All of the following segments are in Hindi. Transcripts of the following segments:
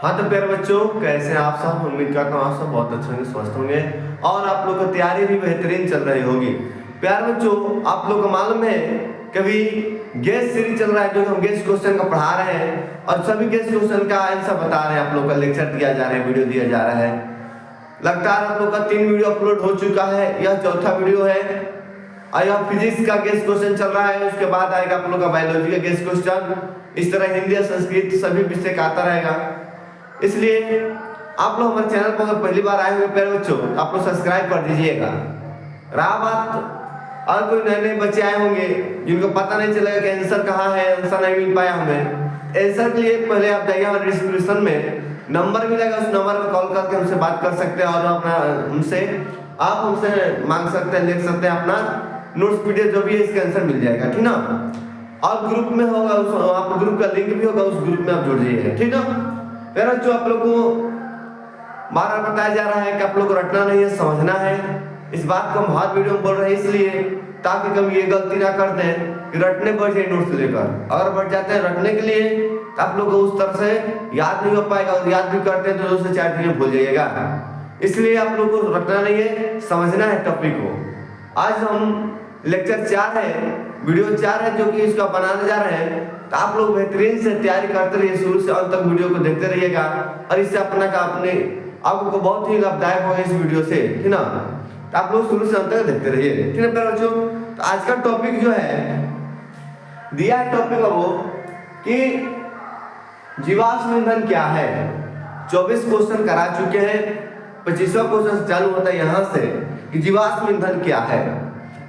हाँ तो प्यारे बच्चों, कैसे हैं आप सब। उम्मीद करता हूँ आप सब बहुत अच्छे होंगे, स्वस्थ होंगे और आप लोग की तैयारी भी बेहतरीन चल रही होगी। प्यारे बच्चों, आप लोग को मालूम है कभी गेस्ट सीरीज चल रहा है जो हम गेस्ट क्वेश्चन का पढ़ा रहे हैं और सभी गेस्ट क्वेश्चन का आंसर बता रहे हैं। आप लोग का लेक्चर दिया जा रहा है, वीडियो दिया जा रहा है। लगातार आप लोग का 3 वीडियो अपलोड हो चुका है, यह चौथा वीडियो है। और यह फिजिक्स का गेस्ट क्वेश्चन चल रहा है, उसके बाद आएगा आप लोग का बायोलॉजी का गेस्ट क्वेश्चन। इस तरह हिंदी और संस्कृत सभी विषय का आता रहेगा। इसलिए आप लोग हमारे चैनल पर अगर पहली बार आए हुए प्यारे बच्चों, आप लोग सब्सक्राइब कर दीजिएगा। रहा बात और कोई नए नए बच्चे आए होंगे जिनको पता नहीं चलेगा कि आंसर कहाँ है, आंसर नहीं मिल पाया हमें, आंसर के लिए पहले आप जाइए हमारे डिस्क्रिप्शन में नंबर मिलेगा, उस नंबर पर कॉल करके हमसे बात कर सकते हैं और अपना आप हमसे मांग सकते हैं, लिख सकते हैं अपना नोट्स पीडीएफ जो भी है, इसका आंसर मिल जाएगा, ठीक ना। और ग्रुप में होगा, उस आप ग्रुप का लिंक भी होगा, उस ग्रुप में आप जुड़ जाइए, ठीक ना। फिर जो आप लोग को बार बार बताया जा रहा है कि आप लोग को रटना नहीं है, समझना है। इस बात को हम हर वीडियो में बोल रहे हैं इसलिए ताकि कभी ये गलती ना कर दें कि रटने बैठ जाए नोट्स लेकर। अगर बैठ जाते हैं रटने के लिए तो आप लोग को उस तरह से याद नहीं हो पाएगा, और याद भी करते हैं तो 2 से 4 दिन भूल जाइएगा। इसलिए आप लोग को रटना नहीं है, समझना है टॉपिक को। आज हम लेक्चर 4 है, वीडियो 4 है जो कि इसका बनाने जा रहे हैं। तो आप लोग बेहतरीन से तैयारी करते रहिए, शुरू से अंत तक वीडियो को देखते रहिएगा और इससे आपको बहुत ही लाभदायक होगा इस वीडियो से, ठीक ना। तो आप लोग शुरू से अंत तक देखते रहिए, ठीक है प्यारे बच्चों। तो आज का टॉपिक जो है दिया है टॉपिक वो कि जीवाश्म ईंधन क्या है। 24 क्वेश्चन करा चुके हैं, 25वां क्वेश्चन चालू होता है यहाँ से कि जीवाश्म ईंधन क्या है।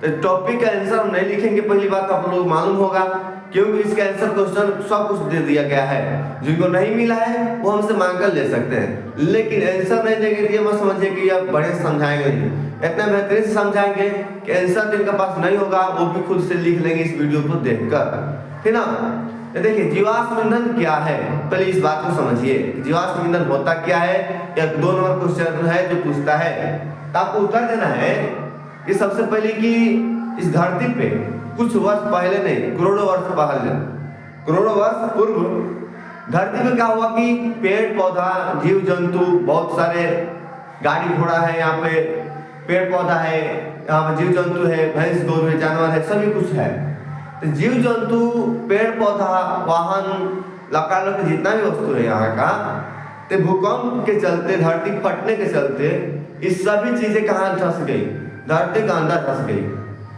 तो टॉपिक का आंसर हम नहीं लिखेंगे, पहली बात आप लोग मालूम होगा, क्योंकि इसका आंसर क्वेश्चन सब कुछ दे दिया गया है। जिनको नहीं मिला है वो हमसे मांग कर ले सकते हैं, लेकिन आंसर नहीं देंगे तो ये मत समझिए कि आप बड़े समझाएंगे नहीं, इतना बेहतरीन से समझाएंगे कि आंसर जिनका पास नहीं होगा वो भी खुद से लिख लेंगे इस वीडियो को देखकर, ठीक ना। देखिए जीवाश्म ईंधन क्या है, पहले इस बात को समझिए। जीवाश्म ईंधन होता क्या है, या 2 नंबर क्वेश्चन है जो पूछता है, तो आपको उत्तर देना है कि सबसे पहले कि इस धरती पे कुछ वर्ष पहले नहीं, करोड़ों वर्ष पहले, करोड़ों वर्ष पूर्व धरती पे क्या हुआ कि पेड़ पौधा जीव जंतु बहुत सारे, गाड़ी घोड़ा है, यहाँ पे पेड़ पौधा है, यहाँ पे जीव जंतु है, भैंस गौर है, जानवर है, सभी कुछ है। तो जीव जंतु पेड़ पौधा वाहन लकड़ जितना भी वस्तु है यहाँ का, तो भूकंप के चलते, धरती फटने के चलते इस सभी चीजें कहाँ धंस गई, धरती के अंदर धंस गई।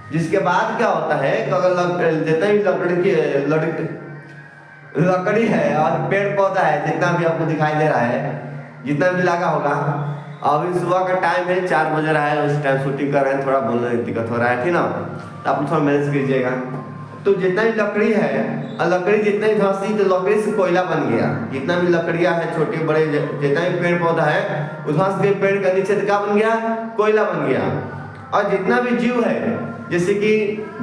जिसके बाद क्या होता है कि अगर जितना भी लकड़ी है और पेड़ पौधा है, जितना भी आपको दिखाई दे रहा है, जितना भी लगा होगा, अभी सुबह का टाइम है, 4 बज रहा है, उस टाइम शूटिंग कर रहे हैं, थोड़ा बोलने में दिक्कत हो रहा है, ठीक ना। तो आप थोड़ा मैनेज कीजिएगा। तो जितना भी लकड़ी है, और लकड़ी जितना ही धंसी तो लकड़ी से कोयला बन गया। जितना भी लकड़ियां हैं छोटे बड़े, जितना भी पेड़ पौधा है उस धंस के पेड़ का नीचे क्या बन गया, कोयला बन गया। और जितना भी जीव है, जैसे कि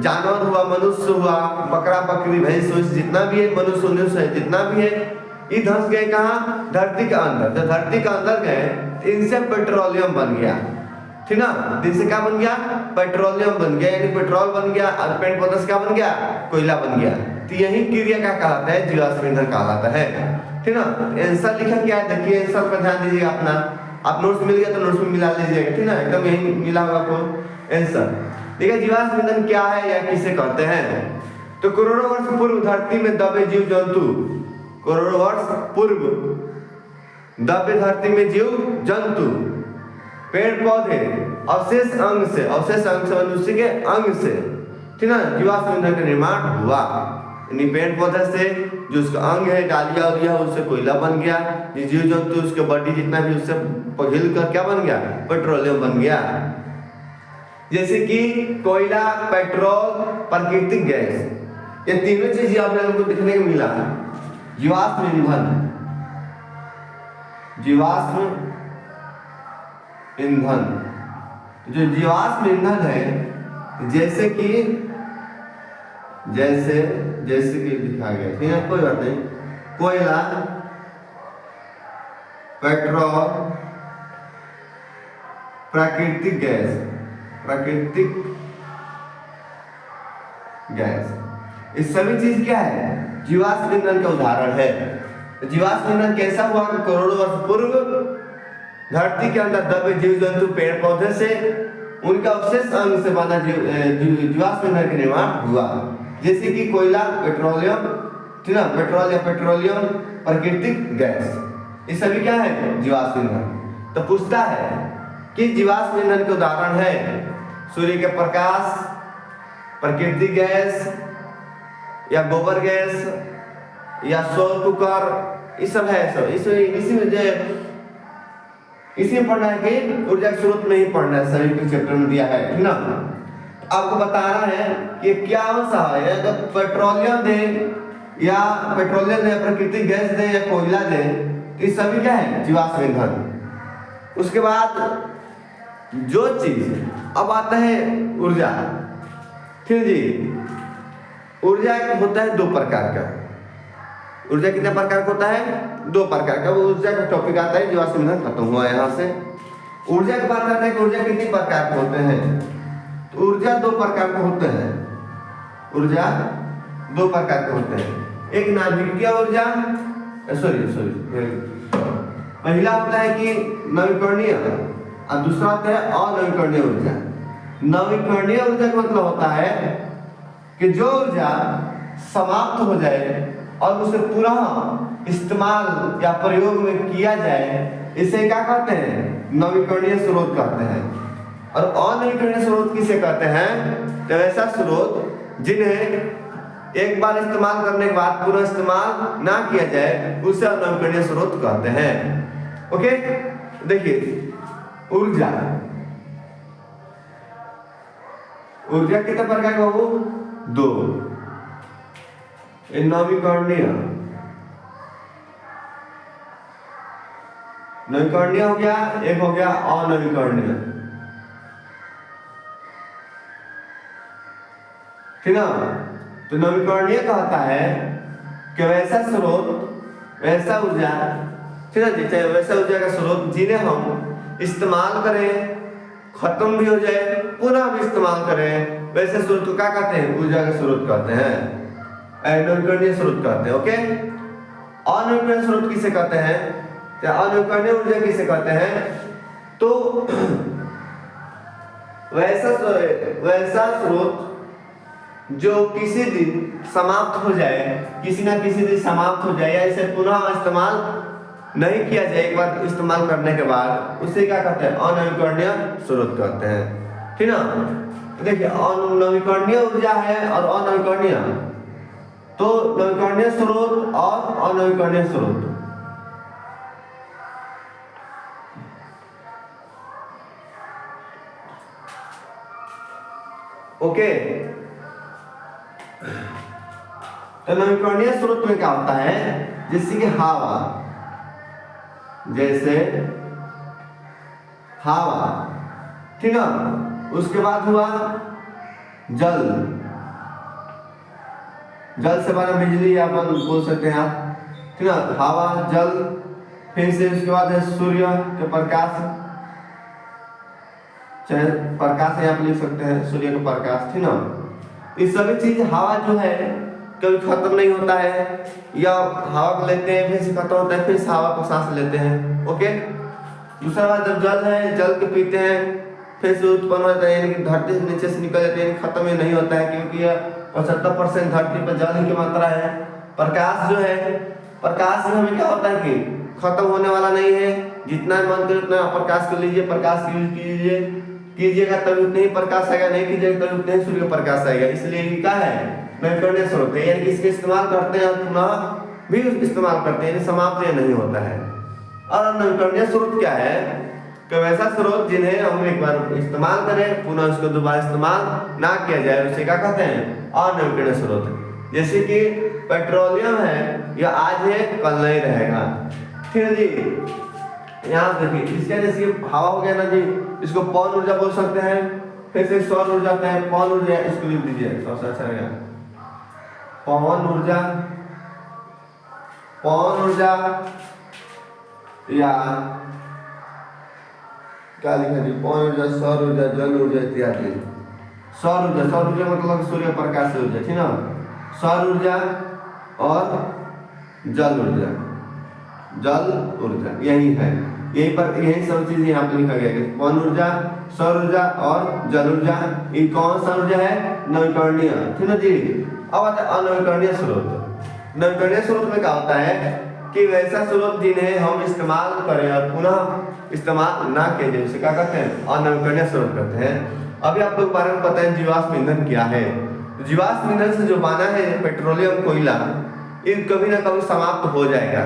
जानवर हुआ, मनुष्य हुआ, बकरा बकरी भैंस, जितना भी है, मनुष्य है, जितना भी है, ये धंस गए कहाँ, धरती के अंदर। जब धरती के अंदर गए इनसे पेट्रोलियम बन गया, ठीक ना। इनसे क्या बन गया, पेट्रोलियम बन गया, यानी पेट्रोल बन गया, और पेड़ पौधे से क्या बन गया, कोयला बन गया। तो यही क्रिया क्या कहलाता है, जीवाश्म ईंधन कहलाता है, ठीक ना। आंसर लिखा क्या है, देखिए आंसर पर ध्यान दीजिएगा अपना। आप नोट्स मिल गया तो नोट्स में मिला लीजिएगा, ठीक ना, एकदम यही मिला होगा आपको आंसर। देखिए जीवाश्म ईंधन क्या है या किसे कहते हैं। तो करोड़ों वर्ष पूर्व धरती में दबे जीव जंतु, करोड़ों वर्ष पूर्व दबे धरती में जीव जंतु, पेड़ पौधे, अवशेष अंग से मनुष्य के अंग से, ठीक ना, जीवाश्म ईंधन का निर्माण हुआ। यानी पेड़ पौधे से जो उसका अंग है, डालिया उलिया, उससे कोयला बन गया। जीव जंतु उसके बॉडी जितना भी, उससे पिघल कर क्या बन गया, पेट्रोलियम बन गया। जैसे कि कोयला, पेट्रोल, प्राकृतिक गैस, ये तीनों चीजें आप लोगों को देखने को मिला। जीवाश्म ईंधन, जीवाश्म ईंधन, जो जीवाश्म ईंधन है, जैसे कि दिखा गया, ठीक है, कोई बात नहीं, कोयला, पेट्रोल, प्राकृतिक गैस, इस सभी चीज क्या है, जीवाश्म ईंधन का उदाहरण है। जीवाश्म ईंधन कैसा हुआ कि करोड़ों वर्ष पूर्व धरती के अंदर दबे जीव जंतु पेड़ पौधे से उनका अवशेष अंग से बना जीवाश्म ईंधन का निर्माण हुआ, जैसे कि कोयला, पेट्रोलियम, ठीक है, पेट्रोल या पेट्रोलियम, प्राकृतिक गैस, ये सभी क्या है? जीवाश्म ईंधन। तो पूछता है कि जीवाश्म ईंधन के उदाहरण है सूर्य के प्रकाश, प्राकृतिक गैस या गोबर गैस या सौर कुकर, ये सब है। सब इसी में पढ़ना है कि ऊर्जा के स्रोत में ही पढ़ना है, सभी के चैप्टर में दिया है, ठीक ना। आपको बताना है कि क्या सा है, अगर पेट्रोलियम दे या प्राकृतिक गैस दे या कोयला दे, तो ये सभी क्या है? जीवाश्म ईंधन। उसके बाद जो चीज अब आता है ऊर्जा, ठीक जी। ऊर्जा होता है दो प्रकार का। ऊर्जा कितने प्रकार का होता है? दो प्रकार का। वो ऊर्जा का टॉपिक आता है, जीवाश्म ईंधन खत्म हुआ यहाँ से। ऊर्जा की बात करते हैं कि ऊर्जा कितने प्रकार के होते हैं, तो ऊर्जा दो प्रकार के होते हैं। ऊर्जा दो प्रकार के होते हैं, एक नाभिकीय ऊर्जा, पहला होता है कि नवीकरणीय और दूसरा होता है अनवीकरणीय ऊर्जा। नवीकरणीय ऊर्जा का मतलब होता है कि जो ऊर्जा समाप्त हो जाए और उसे पुनः इस्तेमाल या प्रयोग में किया जाए, इसे क्या कहते हैं? नवीकरणीय स्रोत कहते हैं। और अनवीकरणीय स्रोत किसे कहते हैं? तो ऐसा स्रोत जिन्हें एक बार इस्तेमाल करने के बाद पुनः इस्तेमाल ना किया जाए, उसे अनवीकरणीय स्रोत कहते हैं। ओके, देखिए ऊर्जा कितने प्रकार का हो? दो। नवीकरणीय हो गया, एक हो गया अनवीकरणीय, ठीक ना। तो नवीकरणीय कहता है कि वैसा स्रोत, वैसा ऊर्जा, ठीक है, जैसे वैसा ऊर्जा का स्रोत जिन्हें हम इस्तेमाल करें, खत्म भी हो जाए, पुनः भी इस्तेमाल करें, वैसे स्रोत को क्या कहते हैं? ऊर्जा का स्रोत कहते हैं, नवीकरणीय स्रोत कहते हैं। ओके, अनवीकरणीय स्रोत किसे कहते हैं? अनवीकरणीय ऊर्जा किसे कहते हैं? तो वैसा स्रोत जो किसी दिन समाप्त हो जाए, किसी ना किसी दिन समाप्त हो जाए, या इसे पुनः इस्तेमाल नहीं किया जाए एक बार इस्तेमाल करने के बाद, उसे क्या कहते हैं? अनवीकरणीय स्रोत कहते हैं, ठीक ना। देखिए नवीकरणीय ऊर्जा है और अनवीकरणीय, तो नवीकरणीय स्रोत और अनवीकरणीय स्रोत। ओके, तो नवीकरणीय स्रोत में क्या होता है? जैसे कि हवा, ठीक है। उसके बाद हुआ जल से बना बिजली, या बोल सकते हैं आप, ठीक है, हवा, जल। फिर से उसके बाद है सूर्य के प्रकाश, चाहे प्रकाश यहाँ पे लिख सकते हैं, सूर्य का प्रकाश, ठीक ना। ये सभी चीज, हवा जो है कभी खत्म नहीं होता है, या हवा को लेते हैं फिर से खत्म होता है, फिर से हवा को सांस लेते हैं। ओके, दूसरा बात जब जल है, जल के पीते हैं, फिर से उत्पन्न होता है, यानी कि धरती से नीचे से निकल जाते हैं, खत्म ही नहीं होता है, क्योंकि यह 75% धरती पर जल की मात्रा है। प्रकाश जो है, प्रकाश में हमें क्या होता है कि खत्म होने वाला नहीं है, जितना मन करे उतना प्रकाश को लीजिए, प्रकाश कीजिएगा तभी उतने ही प्रकाश आएगा, नहीं कीजिएगा तभी उतने ही सूर्य का प्रकाश आएगा। इसलिए ये क्या है? नवीकरणीय स्रोत है, यानी कि इसके इस्तेमाल करते हैं और पुनः भी इस्तेमाल करते हैं, यानी समाप्त नहीं होता है। और अनवीकरणीय स्रोत क्या है? कि वैसा स्रोत जिन्हें हम एक बार इस्तेमाल करें, पुनः उसको दोबारा इस्तेमाल ना किया जाए, उसे क्या कहते हैं? अनवीकरणीय स्रोत। जैसे कि पेट्रोलियम है, यह आज है कल नहीं रहेगा, ठीक है जी। यहाँ देखिए, इसके जैसे हवा हो गया ना जी, इसको पवन ऊर्जा बोल सकते हैं। फिर से सौर ऊर्जा होता है, पवन ऊर्जा, इसको लिख दीजिए, सबसे अच्छा रहेगा पवन ऊर्जा, या क्या लिखा जी? पवन ऊर्जा, सौर ऊर्जा, जल ऊर्जा इत्यादि। सौर ऊर्जा मतलब सूर्य प्रकाश से ऊर्जा, ठीक ना। सौर ऊर्जा और जल ऊर्जा, जल ऊर्जा, यही है, यही पर यही सब चीज यहाँ पे लिखा गया है। पवन ऊर्जा, सौर ऊर्जा और जल ऊर्जा, ये कौन सा ऊर्जा है? नवीकरणीय, ठीक है जी। अब आता है अनवीकरणीय स्रोत। नवीकरणीय स्रोत में क्या होता है कि वैसा स्रोत जिन्हें हम इस्तेमाल करें और पुनः इस्तेमाल ना किए जाए उसे क्या कहते हैं? अनवीकरणीय स्रोत कहते हैं। अभी आप लोग बारे में पता है जीवाश्म ईंधन क्या है। जीवाश्म ईंधन से जो बना है पेट्रोलियम कोयला, ये कभी ना कभी समाप्त हो जाएगा,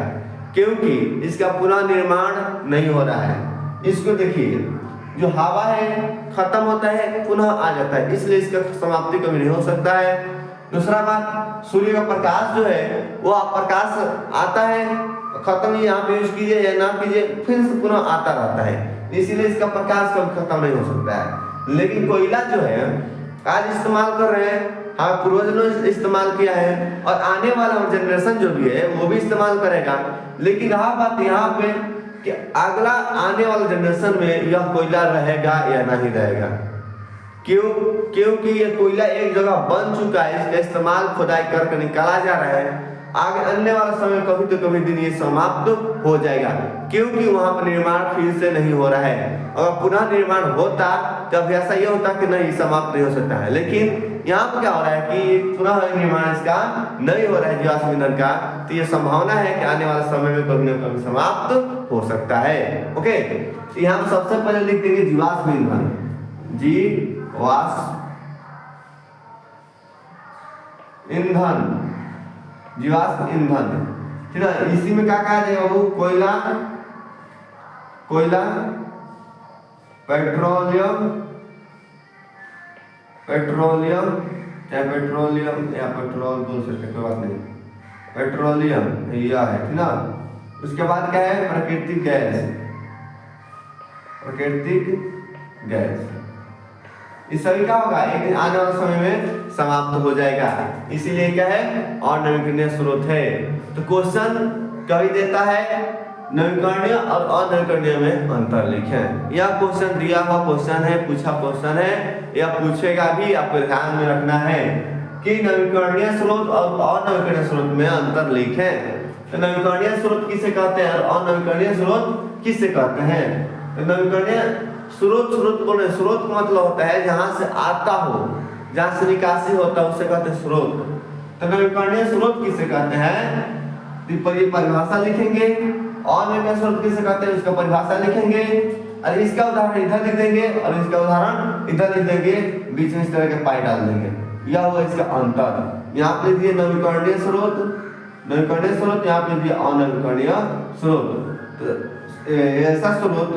क्योंकि इसका पुनः निर्माण नहीं हो रहा है। इसको देखिए, जो हवा है खत्म होता है पुनः आ जाता है, इसलिए इसका समाप्ति कभी नहीं हो सकता है। दूसरा बात, सूर्य का प्रकाश जो है वो प्रकाश आता है, खत्म यहाँ पे यूज कीजिए या ना कीजिए फिर से पुनः आता रहता है, इसीलिए इसका प्रकाश कभी खत्म नहीं हो सकता है। लेकिन कोयला जो है आज इस्तेमाल कर रहे हैं, हाँ पूर्वज ने इस्तेमाल किया है और आने वाला जनरेशन जो भी है वो भी इस्तेमाल करेगा। लेकिन हाँ बात यहाँ पे कि अगला आने वाला जनरेशन में यह कोयला रहेगा या नहीं रहेगा। क्यों? क्योंकि ये कोयला एक जगह बन चुका है, इसका इस्तेमाल खुदाई करके निकाला जा रहा है। आगे आने वाला समय कभी तो कभी दिन ये समाप्त हो जाएगा, क्योंकि वहां पर निर्माण फिर से नहीं हो रहा है। अगर पुनः निर्माण होता तब ऐसा ये होता कि नहीं समाप्त नहीं हो सकता है, लेकिन यहाँ पर क्या हो रहा है कि पुनः निर्माण इसका नहीं हो रहा है जीवाश्म ईंधन का, तो ये संभावना है कि आने वाले समय में कभी न कभी समाप्त हो सकता है। ओके, तो यहाँ सबसे पहले लिख देंगे जीवाश्म ईंधन, जीवाश्म ईंधन, जीवाश्म ईंधन, ठीक है। इसी में क्या कहा जाएगा वो? कोयला, कोयला, पेट्रोलियम, पेट्रोलियम या पेट्रोलियम या पेट्रोल बोल सकते, कोई बात नहीं, पेट्रोलियम यह है, ठीक ना। उसके बाद क्या है? प्राकृतिक गैस, प्राकृतिक गैस, इस सभी का होगा एक दिन आने वाले समय में समाप्त हो जाएगा, इसीलिए क्या है? अनवीकरणीय स्रोत है। तो क्वेश्चन कभी देता है नवीकरणीय और अनवीकरणीय में अंतर लिखें। यह क्वेश्चन दिया हुआ क्वेश्चन है, पूछा क्वेश्चन है, यह पूछेगा भी, आपको ध्यान में रखना है कि नवीकरणीय स्रोत और अनवीकरणीय स्रोत में अंतर लिखें। तो नवीकरणीय स्रोत किसे कहते हैं और अनवीकरणीय स्रोत किसे कहते हैं? तो नवीकरणीय स्रोत, स्रोत बोले, स्रोत का मतलब होता है जहां से आता हो, जहां से निकासी होता है उसे कहते हैं स्रोत। तो नवीकरणीय स्रोत किसे कहते हैं? परिभाषा लिखेंगे। अनवीकरणीय स्रोत किसे कहते हैं उसका परिभाषा लिखेंगे, और इसका उदाहरण इधर लिख देंगे और इसका उदाहरण इधर लिख देंगे, बीच में इस तरह के पाई डाल देंगे, यह हुआ इसका अंतर। यहाँ पे दिए नवीकरणीय स्रोत, नवीकरणीय स्रोत, यहाँ पे दिए अनवीकरणीय स्रोत। तो ऐसा स्रोत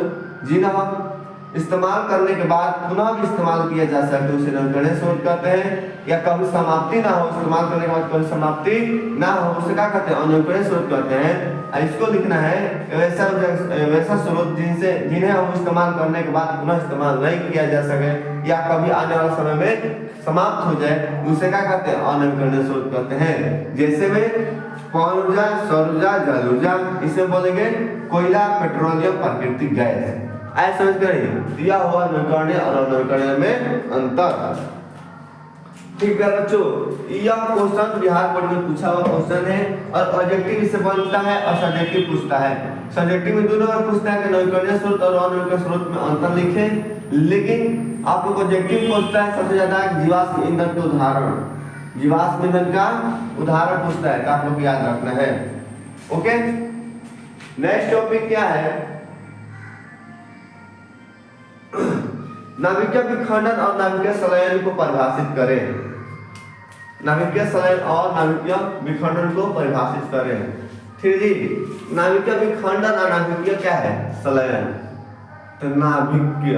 जिन्हें इस्तेमाल करने के बाद पुनः भी इस्तेमाल किया जा सकता है उसे नवीकरणीय स्रोत कहते हैं, या कभी समाप्ति ना हो, इस्तेमाल करने के बाद कभी समाप्ति ना हो उसे क्या कहते हैं? अनवीकरणीय स्रोत कहते हैं। इसको लिखना है वैसा स्रोत जिन्हें हम इस्तेमाल करने के बाद पुनः इस्तेमाल नहीं किया जा सके या कभी आने वाले समय में समाप्त हो जाए उसे क्या कहते हैं? अनवीकरणीय स्रोत कहते हैं। जैसे में पवन ऊर्जा, सौर ऊर्जा, जल ऊर्जा, इसे बोलेंगे कोयला, पेट्रोलियम, प्राकृतिक गैस। ऐसा समझ कर दिया हुआ नवीकरणीय और अनवीकरणीय में अंतर। ठीक है बच्चों, यह क्वेश्चन बिहार बोर्ड में पूछा हुआ क्वेश्चन है और ऑब्जेक्टिव इससे बनता है और सब्जेक्टिव पूछता है। सब्जेक्टिव में दोनों बार पूछता है कि नवीकरणीय स्रोत और अनवीकरणीय स्रोत में अंतर लिखें, लेकिन आपको ऑब्जेक्टिव पूछता है सबसे ज्यादा जीवाश्म ईंधन के उदाहरण, जीवाश्म ईंधन का उदाहरण पूछता है, तो आप लोग याद रखना है। ओके, नेक्स्ट टॉपिक क्या है? नाभिकीय विखंडन और नाभिकीय संलयन को परिभाषित करें। नाभिकीय संलयन और नाभिकीय विखंडन को परिभाषित करें। ठीक जी, नाभिकीय विखंडन और नाभिकीय क्या है? संलयन। तो नाभिकीय,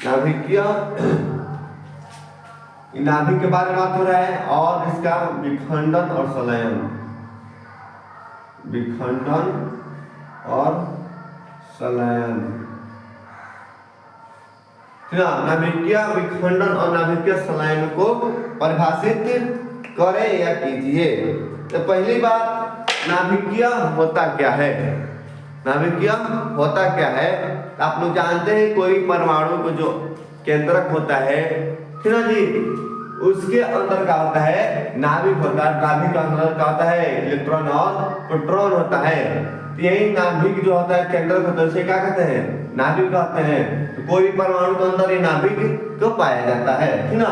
नाभिकीय नाभिक के बारे में बात हो रहा है और इसका विखंडन और संलयन, विखंडन और संलयन, नाभिकीय विखंडन और नाभिकीय संलयन को परिभाषित करें या कीजिए। तो पहली बात, नाभिकीय होता क्या है? नाभिकीय होता क्या है? आप लोग जानते हैं कोई परमाणु को जो केंद्रक होता है, ठीक है जी, उसके अंदर क्या होता है, नाभिक होता है। नाभिक के अंदर क्या होता है, इलेक्ट्रॉन और प्रोटॉन होता है। तो यही नाभिक जो होता है केंद्रक होता है, उसे क्या कहते हैं, नाभिक कहते हैं। तो कोई भी परमाणु के अंदर ये नाभिक को पाया जाता है, ठीक ना।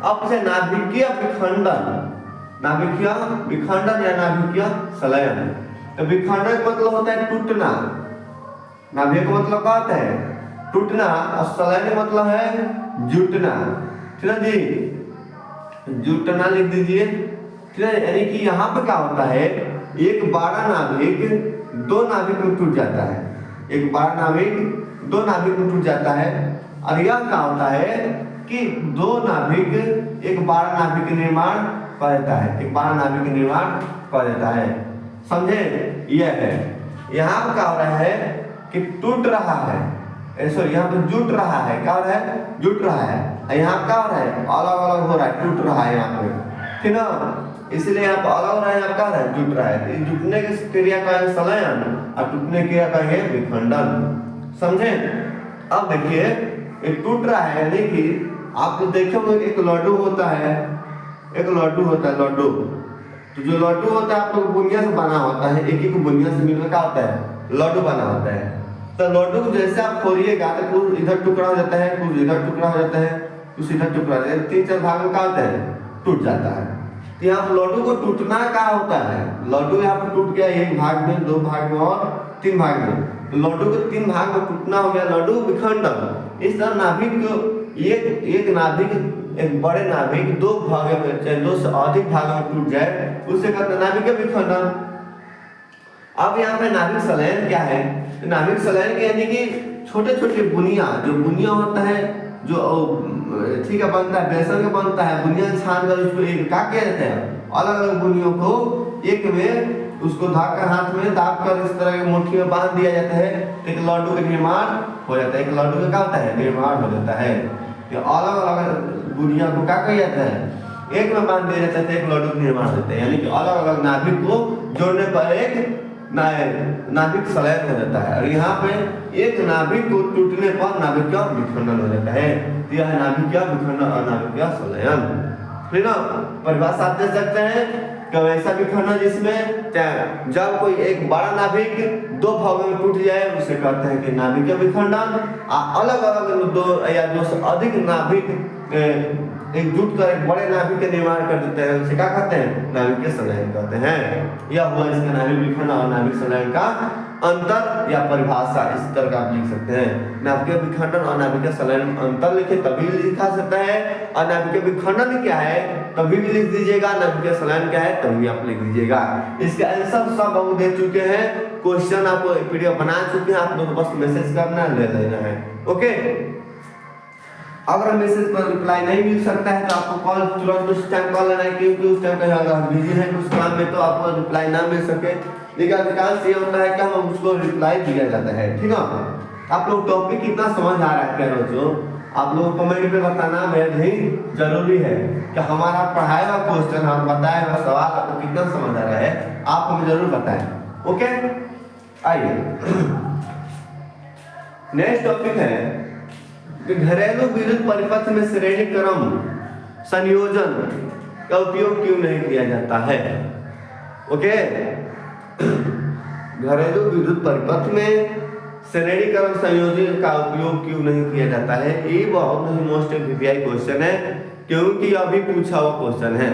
अब से नाभिकीय विखंडन, नाभिकीय विखंडन या नाभिकीय संलयन। तो विखंडन का मतलब होता है टूटना, नाभिक का मतलब क्या होता है, टूटना, और संलयन का मतलब है जुटना, ठीक है जी, जुटना लिख दीजिए, ठीक है। यानी कि यहाँ पे क्या होता है, एक बड़ा नाभिक दो नाभिक में टूट जाता है, एक बड़ा नाभिक दो नाभिक में टूट जाता है। और यह क्या होता है कि दो नाभिक एक बड़ा नाभिक का निर्माण कर देता है, एक बड़ा नाभिक का निर्माण कर देता है, समझे। यह है, यहाँ पे क्या हो रहा है कि टूट रहा है, सॉरी यहाँ पे जुट रहा है, क्या हो रहा है, जुट रहा है। यहाँ क्या हो रहा है, अलग अलग हो रहा है, टूट रहा है यहाँ पे, ठीक ना। इसलिए यहाँ पे अलग हो रहा है, यहाँ क्या हो रहा है, जुट रहा है। तो जुटने की क्रिया कहेंगे संलयन और टूटने की क्रिया कहेंगे विखंडन, समझे। अब देखिए ये टूट रहा है, यानी कि आप देखोगे एक लड्डू होता है, एक लड्डू होता है, लड्डू। तो जो लड्डू होता है आप लोग बुनिया से बना होता है, एक एक बुनिया से मिलकर क्या होता है, लड्डू बना होता है। तो लड्डू को जैसे आप फोड़िएगा तो कुछ इधर टुकड़ा हो जाता है, कुछ इधर टुकड़ा हो जाता है, कुछ इधर टुकड़ा हो जाता है, 3-4 भाग में क्या होता है, टूट जाता है। तो यहाँ पर लड्डू को टूटना क्या होता है, लड्डू यहाँ पर टूट गया, एक भाग में, 2 भाग में और 3 भाग में। तो लड्डू को 3 भाग में टूटना हो गया, लड्डू विखंडन। इस तरह नाभिक को एक नाभिक, एक बड़े नाभिक 2 भाग में, चाहे 2 से अधिक भाग में टूट जाए, उससे कहते हैं नाभिक विखंडन। अब यहाँ पे नाभिक संलयन क्या है, नाभिक संलयन यानी कि छोटे छोटे बुनिया, जो बुनिया होता है, जो ठीक है बनता है, बेसन का बनता है, बुनिया छान कर उसको एक क्या किया जाता है, अलग अलग बुनियों को एक में उसको धाकर हाथ में दाब कर इस तरह की मुट्ठी में बांध दिया जाता है, एक लड्डू का निर्माण हो जाता है। एक लड्डू का क्या होता है, निर्माण हो जाता है। ये अलग अलग बुनिया को क्या किया जाता है, एक में बांध दिया जाता है, एक लड्डू का निर्माण होता है। यानी कि अलग अलग नाभिक को जोड़ने पर एक नाभिक संलयन हो जाता है। और यहाँ पे एक नाभिक को टूटने पर नाभिक का विखंडन हो जाता है। तो यह नाभिक का विखंडन और नाभिक का संलयन, ठीक ना। परिभाषा आप दे सकते हैं कि ऐसा विखंडन जिसमें जब कोई एक बड़ा नाभिक 2 भागों में टूट जाए उसे कहते हैं कि नाभिक का विखंडन। अलग अलग 2 या 2 से अधिक नाभिक एकजुट कर एक बड़े नाभिक का निर्माण कर देते हैं, उसे क्या कहते हैं, नाभिक के संलयन कहते हैं। यह हुआ इसका नाभिक विखंडन और नाभिक संलयन का अंतर या परिभाषा। इस तरह का आप लिख सकते हैं, नाभिक विखंडन और नाभिक संलयन अंतर लिखे तभी लिखा सकता है, और नाभिक विखंडन क्या है तभी भी लिख दीजिएगा, नाभिक संलयन क्या है तभी आप लिख दीजिएगा। इसके आंसर सब हम दे चुके हैं, क्वेश्चन आप पीडीएफ बना चुके हैं, आप लोग बस मैसेज करना ले लेना है, ओके। अगर मैसेज पर रिप्लाई नहीं मिल सकता है तो आपको कॉल तुरंत उस टाइम कॉल लेना है, क्योंकि उस टाइम कहीं अगर बिजी है कुछ काम में तो आपको रिप्लाई ना मिल सके। लेकिन अधिकांश ये होता है कि हम उसको रिप्लाई दिया जाता है, ठीक है। आप लोग टॉपिक कितना समझ आ रहा है क्या रोजो, आप लोग कमेंट में बताना बेहद ही जरूरी है कि हमारा पढ़ाया हुआ क्वेश्चन, हम बताया हुआ सवाल आपको कितना समझ आ रहा है, आप हमें जरूर बताएं, ओके। आइए नेक्स्ट टॉपिक है कि घरेलू विद्युत परिपथ में श्रेणी क्रम संयोजन का उपयोग क्यों नहीं किया जाता है, ओके। घरेलू विद्युत परिपथ में श्रेणी क्रम संयोजन का उपयोग क्यों नहीं किया जाता है, ये बहुत ही मोस्ट वीवीआई क्वेश्चन है, क्योंकि अभी पूछा हुआ क्वेश्चन है।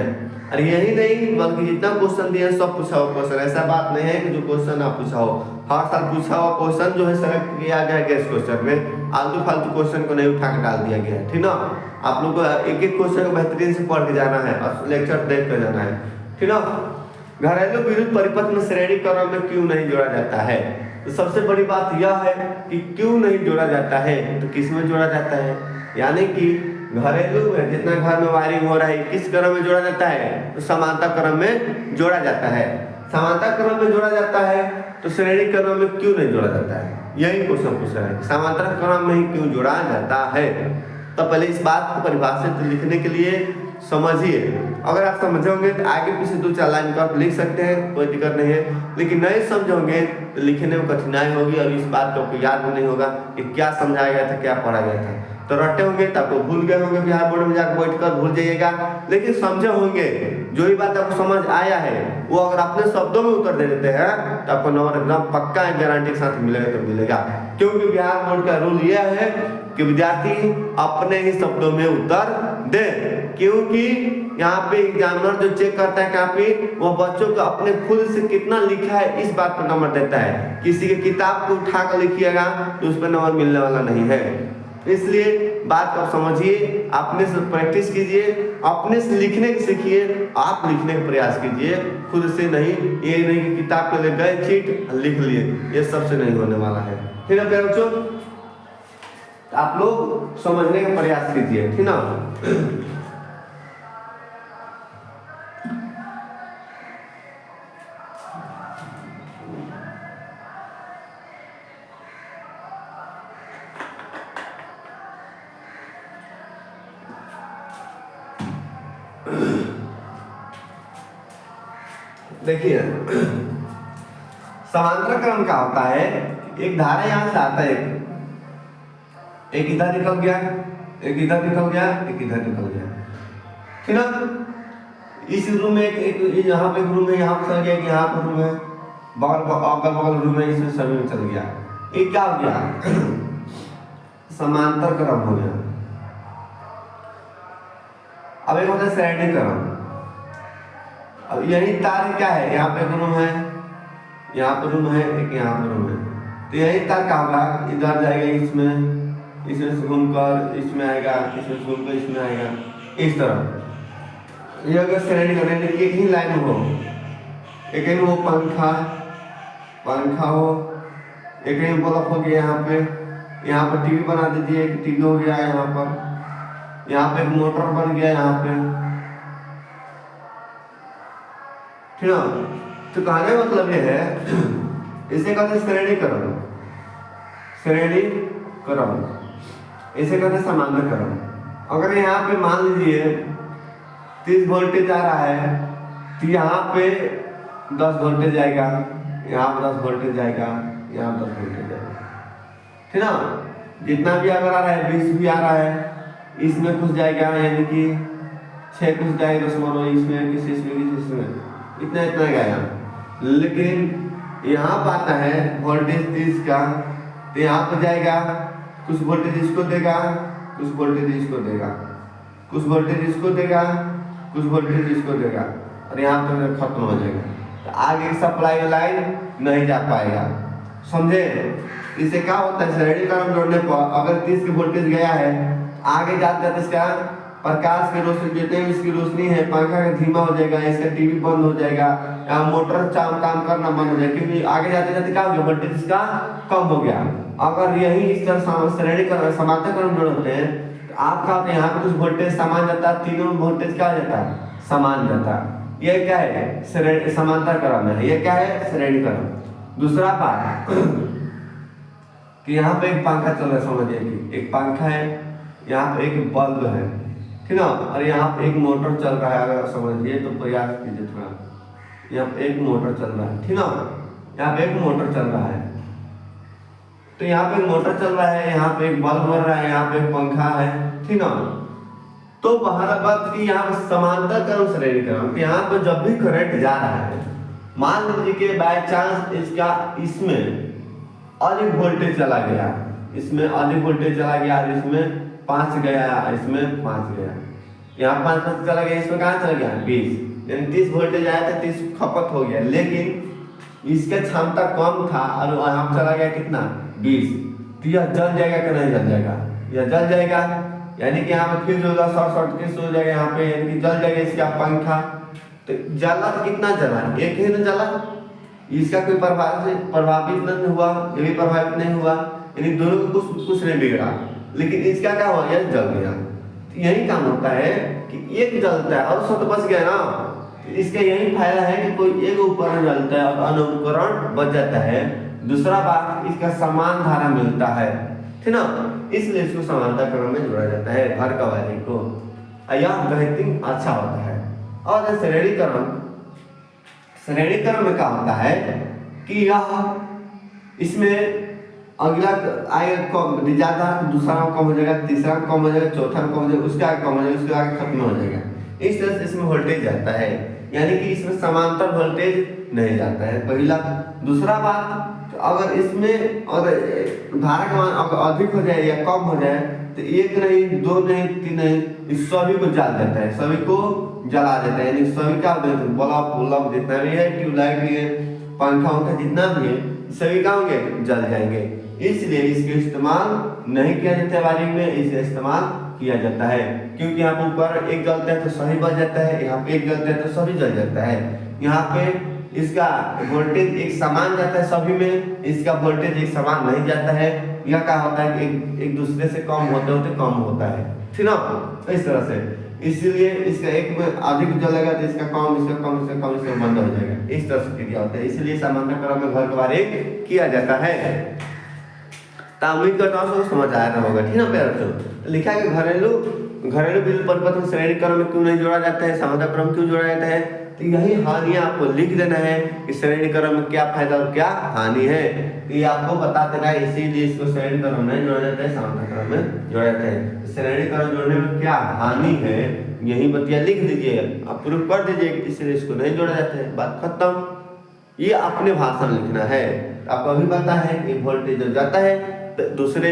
और यही नहीं बल्कि जितना क्वेश्चन दिया सब पूछा हुआ क्वेश्चन, ऐसा बात नहीं है कि जो क्वेश्चन आप पूछा हो, हर साल पूछा हुआ क्वेश्चन जो है सेलेक्ट किया गया गेस्ट क्वेश्चन में, आलतू फालतू क्वेश्चन को नहीं उठा के डाल दिया गया है, ठीक ना। आप लोग को एक एक क्वेश्चन को बेहतरीन से पढ़ के जाना है और लेक्चर देख कर जाना है, ठीक ना। घरेलू विद्युत परिपथ में श्रेणी क्रम में क्यों नहीं जोड़ा जाता है, तो सबसे बड़ी बात यह है कि क्यों नहीं जोड़ा जाता है, तो किस में जोड़ा जाता है, यानी कि घरेलू में जितना घर में वायरिंग हो रहा है किस क्रम में जोड़ा जाता है, तो समांतर क्रम में जोड़ा जाता है। समांतर क्रम में जोड़ा जाता है तो श्रेणी क्रम में क्यों नहीं जोड़ा जाता है, यही क्वेश्चन पूछ रहा है, समांतर क्रम में ही क्यों जोड़ा जाता है। तो पहले इस बात को परिभाषित लिखने के लिए समझिए, अगर आप समझोगे तो आगे पीछे 2-4 लाइन का लिख सकते हैं, कोई दिक्कत नहीं है। लेकिन नहीं समझोगे तो लिखने में कठिनाई होगी और इस बात को आपको याद भी नहीं होगा कि क्या समझाया गया था, क्या पढ़ा गया था। तो रटे होंगे तब तो भूल गए होंगे, बिहार बोर्ड में जाकर बैठ कर भूल जाइएगा, लेकिन समझे होंगे। जो ही बात आपको समझ आया है वो अगर अपने शब्दों में उत्तर दे देते हैं तो आपको नंबर एकदम पक्का गारंटी के साथ मिलेगा तो मिलेगा। क्योंकि बिहार बोर्ड का रूल यह है कि विद्यार्थी अपने ही शब्दों में उत्तर दे, क्योंकि यहाँ पे एग्जामिनर जो चेक करता है काफी, वो बच्चों को अपने खुद से कितना लिखा है इस बात पर नंबर देता है। किसी की किताब को उठा कर लिखिएगा तो उस पर नंबर मिलने वाला नहीं है। इसलिए बात को समझिए, अपने से प्रैक्टिस कीजिए, अपने से लिखने की सीखिए, आप लिखने का प्रयास कीजिए, खुद से नहीं। ये नहीं कि किताब के लिए गए चीट लिख लिए, ये सबसे नहीं होने वाला है। ठीक है प्यारे बच्चों, आप लोग समझने का प्रयास कीजिए, ठीक ना। देखिए समांतर क्रम का होता है, एक धारा यहां से आता है, एक इधर निकल गया, एक इधर निकल गया, एक इधर निकल गया, ठीक ना। इस रूम में एक यहाँ पे रूम है, यहाँ पे चल गया, यहाँ पे रूम है, अगल बगल रूम है, इसमें सभी में चल गया। ये क्या हो गया? समांतर क्रम हो गया। अब एक होता है श्रेणी क्रम। अब यही तार क्या है, यहाँ पे रूम है, यहाँ पे रूम है, एक यहाँ पे रूम है, तो यही तार क्या होगा, इधर जाएगा, इसमें से घूमकर इसमें आएगा, इसमें से घूमकर इसमें आएगा, इस तरह। ये अगर श्रेणी करने एक ही लाइन हो, एक ही वो पंखा हो, एक ही बल्ब हो गया, यहाँ पे टीवी बना दीजिए, एक टीवी हो गया, यहाँ पे एक मोटर बन गया, यहाँ पे, ठीक है। तो कहने का मतलब ये है, इसे कहते हैं श्रेणी क्रम, श्रेणी क्रम, इसे कहते हैं समांतर क्रम। अगर यहाँ पे मान लीजिए 30 वोल्टेज आ रहा है, तो यहाँ पे 10 वोल्टेज आएगा, यहाँ पे 10 वोल्टेज आएगा, यहाँ पे 10 वोल्टेज आएगा, ठीक ना। जितना भी अगर आ रहा है 20 भी आ रहा है, इसमें कुछ जाएगा, यानी कि 6 कुछ जाएगा, इसमें किसी इसमें इतना गया। लेकिन यहाँ पर आता है वोल्टेज 30 का, तो यहाँ पर जाएगा, कुछ वोल्टेज इसको देगा, कुछ वोल्टेज इसको देगा, कुछ वोल्टेज इसको देगा, कुछ वोल्टेज इसको देगा, और यहाँ पर खत्म हो जाएगा। तो आगे सप्लाई लाइन नहीं जा पाएगा, समझे। इसे क्या होता है, श्रेणी क्रम जोड़ने पर अगर 30 की वोल्टेज गया है, आगे जाते जाते इसका प्रकाश की रोशनी, जितने भी इसकी रोशनी है, पंखा का धीमा हो जाएगा, इसका टीवी बंद हो जाएगा, या मोटर काम करना बंद हो जाएगा, क्योंकि आगे जाते जाते क्या हो गया, वोल्टेज इसका कम हो गया। अगर यही इस तरह श्रेणी क्रम समांतर क्रम जोड़ते हैं, तो आपका यहाँ पे कुछ वोल्टेज समान जाता है, तीनों वोल्टेज क्या जाता है, समान जाता है। ये क्या है, श्रेणी समांतर क्रम है। ये क्या है, श्रेणी क्रम। दूसरा बात कि यहाँ पे एक पंखा चल रहा है, समझिए कि एक पंखा है, यहाँ पे एक बल्ब है, ठीक ना, और यहाँ पे एक मोटर चल रहा है। अगर समझिए तो प्रयास कीजिए थोड़ा, यहाँ पे एक मोटर चल रहा है, ठीक ना, यहाँ पे एक मोटर चल रहा है, तो यहाँ पे एक मोटर चल रहा है, यहाँ पे एक बल्ब बन रहा है, यहाँ पे एक पंखा है, ठीक ना। तो बाहर बात की यहाँ पे समांतर क्रम श्रेणी क्रम, यहाँ पे जब भी करंट जा रहा है, मान लीजिए कि बाय चांस इसका इसमें अधिक वोल्टेज चला गया, इसमें अधिक वोल्टेज चला गया, इसमें 5 गया, इसमें 5 गया, यहाँ 5 चला गया, इसमें कहाँ चला गया 20, यानी 30 वोल्टेज आया था, 30 खपत हो गया, लेकिन इसका क्षमता कम था और यहाँ चला गया कितना 20, तो यह जल जाएगा कि नहीं जल जाएगा, यह जल जाएगा, यानी कि यहाँ पे फ्यूज होगा, शॉर्ट सर्किट हो जाएगा, यहाँ पे यानी कि जल जाएगा इसका पंखा। तो जला तो कितना जला, एक ही न जला, इसका कोई प्रभावित नहीं हुआ, ये भी प्रभावित नहीं हुआ, यानी दोनों को कुछ नहीं बिगड़ा, लेकिन इसका क्या हुआ, यह जल गया। तो यही काम होता है कि एक जलता है और सब बच गया ना, तो इसका यही फायदा है कि कोई एक उपकरण जलता है और अन्य उपकरण बच जाता है। दूसरा बात, इसका समान धारा मिलता है, ठीक ना, इसलिए इसको समांतर क्रम में जोड़ा जाता है, घर का वायरिंग को, यह बेहतरीन अच्छा होता है। और श्रेणी क्रम में क्या होता है कि यह इसमें अगला आएगा कम ज़्यादा, दूसरा कम हो जाएगा, तीसरा कम हो जाएगा, चौथा कम हो जाएगा, उसके आगे कम हो जाएगा, उसके आगे खत्म हो जाएगा। इस तरह से इसमें वोल्टेज जाता है, यानी कि इसमें समांतर वोल्टेज नहीं जाता है, पहला। दूसरा बात, अगर इसमें और धारा का मान अगर अधिक हो जाए या कम हो जाए तो एक नहीं, दो नहीं, तीन नहीं, इस सभी को जला देता है, सभी को जला देता है, यानी सभी का बल्ब जितना भी है, ट्यूबलाइट भी है, पंखा उंखा जितना भी है, सभी का होंगे जल जाएंगे। इसलिए इसके इस्तेमाल नहीं किया जाता है वायरिंग में, इसे इस्तेमाल किया जाता है, क्योंकि यहाँ पर ऊपर एक जलता है तो सभी बच जाता है, यहाँ पे एक जलता है तो सभी जल जाता है। यहाँ पे इसका वोल्टेज एक समान जाता है सभी में, इसका वोल्टेज एक समान नहीं जाता है। यह क्या होता है कि एक दूसरे से कम होते होते कम होता है, ठीक ना, इस तरह से। इसीलिए इसका एक में अधिक जलेगा तो इसका कम, इसका कम, इसका कम, इसका बंद हो जाएगा, इस तरह से क्रिया होता है। इसलिए सामान्य क्रम में घर के बारे किया जाता है। उम्मीद करता हूँ समझ आया था होगा, ठीक ना प्यारे। लिखा है कि घरेलू बिजली परिपथ में श्रेणी क्रम में क्यों नहीं जोड़ा जाता है, सामान्य क्रम क्यों जोड़ा जाता है, तो यही हानियां आपको लिख देना है कि श्रेणी क्रम में क्या फायदा और क्या हानि है, ये आपको बता देना है। इसीलिए इसको श्रेणी क्रम में जोड़ा जाता है, सामान्य क्रम में जोड़ा जाता है। श्रेणी क्रम जोड़ने में क्या हानि है यही बतिया लिख दीजिए, आप प्रूफ कर दीजिए, इसलिए इसको नहीं जोड़ा जाता है, बात खत्म। ये अपने भाषा में लिखना है। आपको अभी पता है कि वोल्टेज जब जाता है दूसरे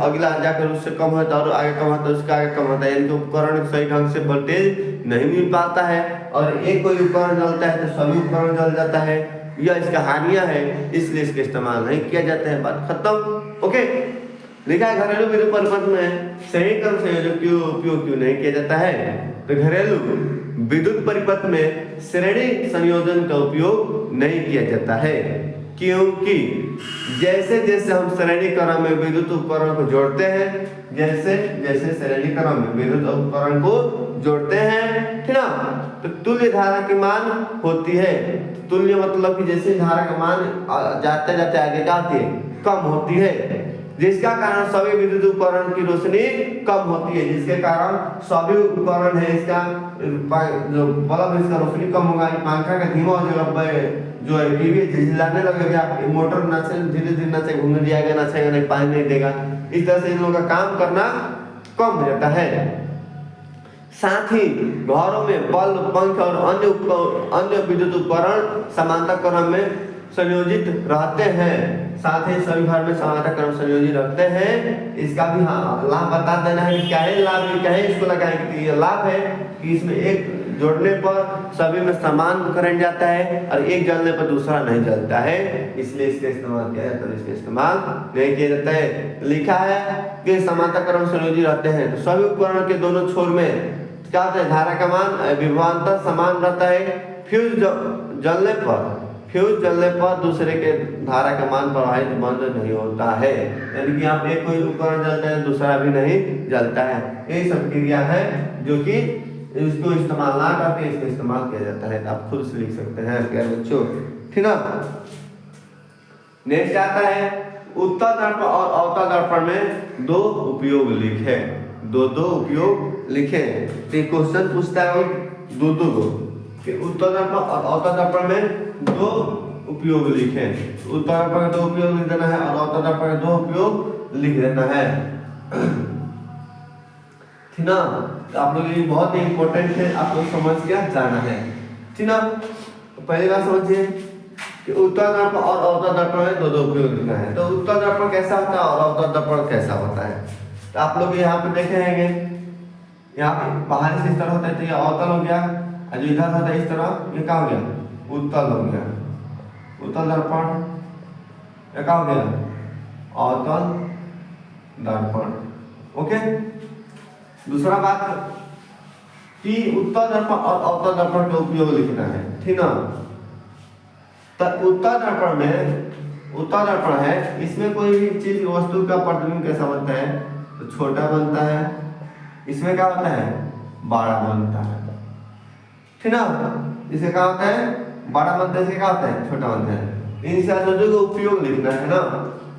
अगला जाकर उससे कम होता है और आगे कम होता है, उसका आगे कम होता है, यानी कि उपकरण सही ढंग से वोल्टेज नहीं मिल पाता है, और एक कोई उपकरण जलता है तो सभी उपकरण जल जाता है। यह इसका हानियां है, इसलिए इसका इस्तेमाल नहीं किया जाता है, बात खत्म। ओके, लिखा है घरेलू विद्युत परिपथ में श्रेणी क्रम संयोजन क्यों उपयोग क्यों नहीं किया जाता है, तो घरेलू विद्युत परिपथ में श्रेणी संयोजन का उपयोग नहीं किया जाता है, क्योंकि जैसे जैसे हम श्रेणी क्रम में विद्युत उपकरण को जोड़ते हैं, जैसे जैसे श्रेणी क्रम में विद्युत उपकरण को जोड़ते हैं, ठीक ना, तो तुल्य धारा की मान होती है। तुल्य मतलब कि जैसे धारा का मान जाते जाते आगे जाती है, कम होती है, जिसका कारण सभी विद्युत उपकरण की रोशनी कम होती है, जिसके कारण सभी उपकरण है इसका जो बल्ब इसका रोशनी कम होगा, पंखा का धीमा हो जाएगा, जो है टीवी झिलझिलाने लगेगा, मोटर ना से धीरे धीरे ना से घूमने जाएगा, ना चाहेगा, नहीं पानी नहीं देगा, इस तरह से इन लोगों का काम करना कम हो जाता है। साथ ही घरों में बल्ब, पंखे और अन्य विद्युत उपकरण समांतर क्रम में संयोजित रहते हैं, साथ ही सभी घर में समांतर क्रम संयोजित रखते हैं। इसका भी लाभ बता देना है, क्या है लाभ, क्या है इसको लगाएंगे। ये लाभ है कि इसमें एक जोड़ने पर सभी में समान करंट जाता है और एक जलने पर दूसरा नहीं जलता है, इसलिए इसका इस्तेमाल किया जाता है, इसका इस्तेमाल नहीं किया जाता है। लिखा है कि समांतर क्रम संयोजित रहते हैं, तो सभी उपकरण के दोनों छोर में क्या होता है, धारा का मान विभवांतर समान रहता है। फ्यूज जलने पर दूसरे के धारा का मान प्रवाहित बंद नहीं होता है, यानी कि यहाँ पे कोई उपकरण जलता है दूसरा भी नहीं जलता है। यही सब क्रिया है जो कि इसको इस्तेमाल ना करके इसको इस्तेमाल किया जाता है, आप खुद से लिख सकते हैं प्यारे बच्चों, ठीक ना। नेक्स्ट आता है उत्तल दर्पण और अवतल दर्पण में दो उपयोग लिखे, दो उपयोग लिखे। क्वेश्चन पूछता है दो को कि उत्तल दर्पण और अवतल दर्पण में दो उपयोग लिखे। उत्तल दर्पण का दो उपयोग लिख देना है और अवतल दर्पण का दो उपयोग लिख देना है, ठीक ना। तो आप लोग ये बहुत ही इंपॉर्टेंट है, आप लोग समझ के जाना है, ठीक ना। पहली बात समझिए कि उत्तल दर्पण और अवतल दर्पण में दो उपयोग लिखना है। तो उत्तल दर्पण कैसा होता है और अवतल दर्पण कैसा होता है, तो आप लोग यहाँ पे देखे हैं, यहाँ पे बाहरी से इस तरह होता है, तो ये अवतल हो गया, और जो इधर होता है इस तरह, ये क्या हो गया, उत्तल हो गया। उत्तल दर्पण ये क्या हो गया, अवतल दर्पण। ओके, दूसरा बात कि उत्तल दर्पण और अवतल दर्पण का उपयोग लिखना है, ठीक ना। तो उत्तल दर्पण है, इसमें कोई भी चीज वस्तु का प्रतिबिंब कैसा बनता है, तो छोटा बनता है, इसमें क्या होता है, बड़ा बनता है, ठीक ना। इसे क्या होता है, बड़ा बनता है, इसे क्या होता है, छोटा बनता है। इन चीजों का उपयोग लिखना है ना।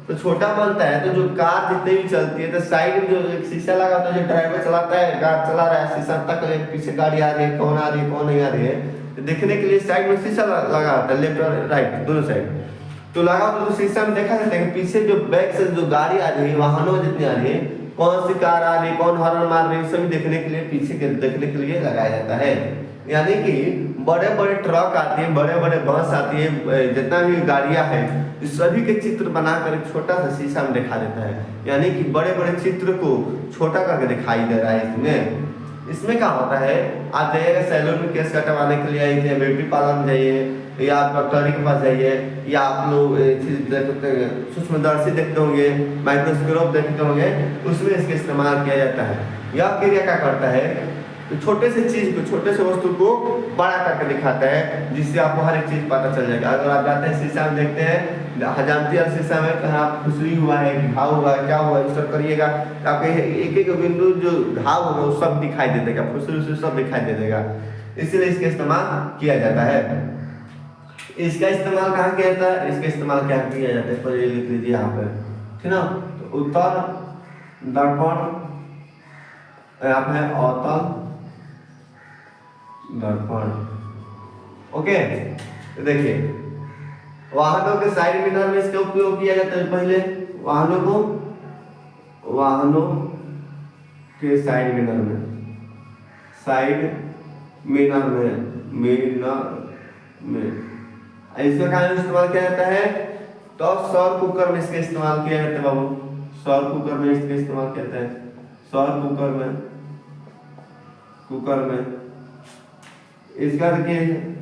तो छोटा बनता है तो जो कार जितनी भी चलती है तो साइड में जो एक शीशा लगा होता है, जो ड्राइवर चलाता है, कार चला रहा है, शीशा तक पीछे गाड़ी आ रही है, कौन नहीं आ रही है, तो देखने के लिए साइड में शीशा लगा होता है, लेफ्ट और राइट दोनों साइड। तो लगा तो शीशा में देखा जाता है कि पीछे जो बैक से जो गाड़ी आ रही है, वाहनों जितनी आ रही है, कौन सी कार आ रही है, कौन हॉर्न मार रही है, सभी देखने के लिए पीछे के देखने के लिए लगाया जाता है। यानी कि बड़े बड़े ट्रक आती है, बड़े बड़े बस आती है, जितना भी गाड़ियां हैं, इस सभी के चित्र बनाकर एक छोटा सा शीशा में दिखा देता है। यानी कि बड़े बड़े चित्र को छोटा करके दिखाई दे रहा है इसमें क्या होता है, आप जाइएगा सैलून में केस कटवाने के लिए आइए, ब्यूटी पार्लर में जाइए या डॉक्टरी के पास जाइए, या आप लोग सूक्ष्मदर्शी देखते होंगे, माइक्रोस्कोप देखते होंगे, उसमें इसका इस्तेमाल किया जाता है। यह क्रिया क्या करता है, तो छोटे से चीज को, छोटे से वस्तु को बड़ा करके दिखाता है, जिससे आपको हर एक चीज पता चल जाएगा। अगर आप जाते हैं शीशा में देखते हैं, हजामती शीशा में कहाँ खुसरी हुआ है, घाव हुआ है, क्या हुआ है, इस सब करिएगा तो आपके एक एक बिंदु जो घाव होगा वो सब दिखाई दे देगा, फुसरी सब दिखाई दे देगा। इसलिए इसका इस्तेमाल किया जाता है। इसका इस्तेमाल कहाँ किया जाता है, इसका इस्तेमाल क्या किया जाता है, पर ये लिख लीजिए यहाँ पे, ठीक ना। तो उत्तल दर्पण, यहाँ पे अवतल दर्पण। ओके, देखिए वाहनों के साइड मिरर में इसका उपयोग किया जाता है। पहले वाहनों के साइड मिरर में, इसका कहाँ इस्तेमाल किया जाता है, तो सौर कुकर में इसका इस्तेमाल किया जाता है बाबू, सौर कुकर में इसका इस्तेमाल किया जाता है, सौर कुकर में इसका देखिए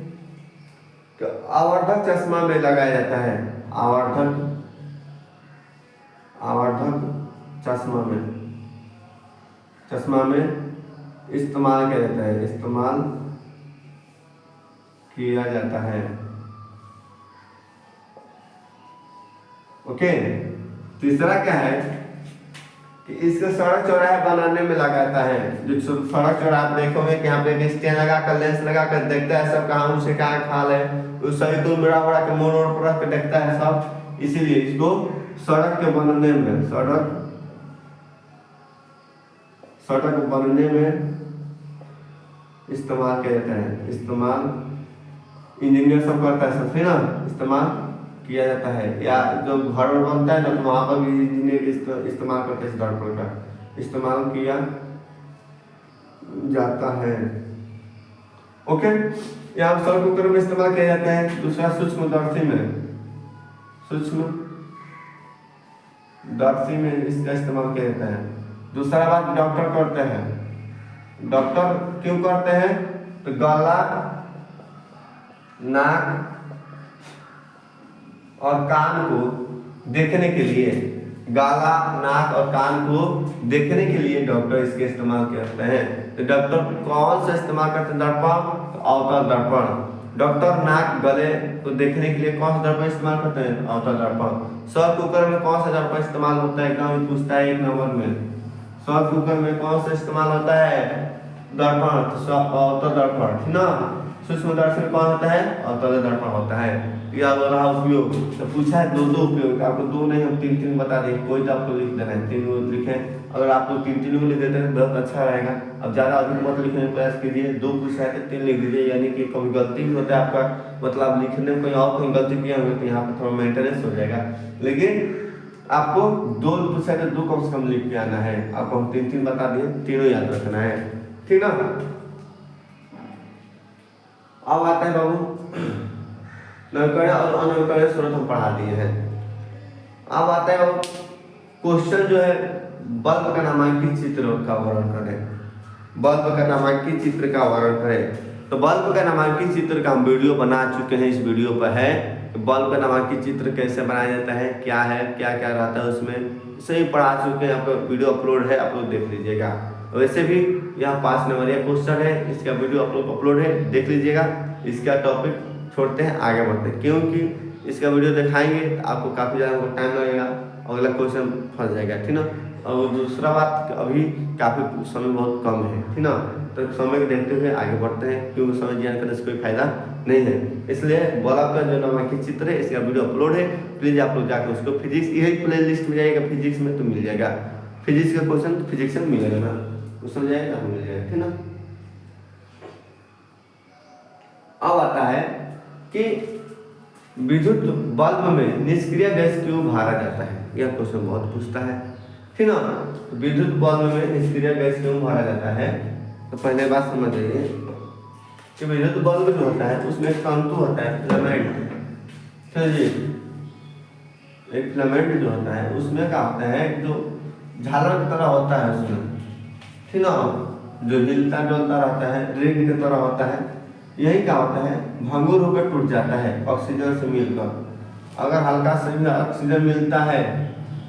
आवर्धक चश्मा में लगाया जाता है, आवर्धक चश्मा में इस्तेमाल किया जाता है, ओके। तीसरा क्या है कि इसको सड़क चौराहे बनाने में लगाता है। जो सड़क चौराहा आप देखोगे कि यहाँ पे स्टैंड लगाकर, लेंस लगाकर देखता है सब कहाँ उसे कहाँ खाल है, उस सभी तो बड़ा के मोड़ पर रख के देखता है सब। इसीलिए इसको सड़क बनने में इस्तेमाल किया जाता है। इस्तेमाल इंजीनियर सब करता है सब, है ना, इस्तेमाल किया जाता है। या जो घर बनता है ना, तो वहाँ पर भी इंजीनियर इस्तेमाल करते हैं, दर्पण का इस्तेमाल किया जाता है। ओके, यहाँ सौर कुकर में इस्तेमाल किया जाता है। दूसरा सूक्ष्मदर्शी में इसका इस्तेमाल किया जाता है। दूसरा बात डॉक्टर करते हैं। डॉक्टर क्यों करते हैं, तो गला, नाक और कान को देखने के लिए, गाला, नाक और कान को देखने के लिए डॉक्टर इसके इस्तेमाल करते हैं। तो डॉक्टर कौन सा इस्तेमाल करते हैं, दर्पण, अवतल दर्पण। डॉक्टर नाक, गले को देखने के लिए कौन सा दर्पण इस्तेमाल करते हैं, अवतल दर्पण। सौर कुकर में कौन सा दर्पण इस्तेमाल होता है, एकदम पूछता है 1 नंबर में। सौर कुकर में कौन सा इस्तेमाल होता है, दर्पण, तो अवतल दर्पण, ठीक ना। सूक्ष्मदर्शी में कौन होता है, अवतल दर्पण होता है। यह रहा उपयोग, तो पूछा है 2 उपयोग, आपको 2 नहीं हम 3 बता दें, कोई तो आपको लिख देना है, 3 लिखें। अगर आप लोग 3 भी लिख देते हैं बहुत अच्छा रहेगा। अब ज़्यादा अधिक मत लिखने का प्रयास कीजिए, 2 पूछा है तो 3 लिख दीजिए, यानी कि कभी गलती भी होता है आपका, मतलब लिखने में कोई और कोई गलती किया होगा तो यहाँ पर थोड़ा मेंटेनेंस हो जाएगा। लेकिन आपको 2 पूछा है तो 2 कम से कम लिख के आना है। आपको हम 3 बता दिए, 3 याद रखना है, ठीक ना। अब आता है बाबू नवीकरण और अनवीकरण स्रोत हम पढ़ा दिए हैं। अब आता है क्वेश्चन जो है, बल्ब का नामांकित चित्र का वर्णन करें। बल्ब का नामांकित चित्र का वर्णन करें। तो बल्ब का नामांकित चित्र का हम वीडियो बना चुके हैं, इस वीडियो पर है बल्ब का नामांकित चित्र कैसे बनाया जाता है, क्या क्या रहता है उसमें, सही पढ़ा चुके हैं। आपका वीडियो अपलोड है, आप लोग देख लीजिएगा। वैसे भी यहाँ 5 नंबरिया क्वेश्चन है, इसका वीडियो अपलोड है, देख लीजिएगा। इसका टॉपिक छोड़ते हैं, आगे बढ़ते हैं, क्योंकि इसका वीडियो दिखाएंगे आपको काफ़ी ज़्यादा टाइम लगेगा, अगला क्वेश्चन फंस जाएगा, ठीक ना। और दूसरा बात, अभी काफ़ी समय बहुत कम है, ठीक ना, तो समय को देखते हुए आगे बढ़ते हैं, क्योंकि समय ज्ञान करने से कोई फायदा नहीं है। इसलिए बल्ब का जो नामांकित चित्र है, इसका वीडियो अपलोड है, प्लीज़ आप लोग जाकर उसको फिजिक्स, यही प्ले लिस्ट में जाएगा, फिजिक्स में तो मिल जाएगा। फिजिक्स का क्वेश्चन तो फिजिक्स में मिलेगा ना, उसमें जाएगा तो मिल जाएगा, ठीक ना। अब आता है कि विद्युत बल्ब में निष्क्रिय गैस क्यों भरा जाता है? यह क्वेश्चन बहुत पूछता है, ठीक ना। विद्युत बल्ब में निष्क्रिय गैस क्यों भरा जाता है? तो पहले बात समझ जाइए कि विद्युत बल्ब जो होता है उसमें एक तंतु होता है, फिलामेंट। चलिए, एक फिलामेंट जो होता है उसमें क्या होता है, जो झालर की तरह होता है उसमें, ठीक ना, जो हिलता डुलता रहता है, रिंग की तरह होता है। यही क्या होता है, भंगुर होकर टूट जाता है ऑक्सीजन से मिलकर। अगर हल्का से भी ऑक्सीजन मिलता है,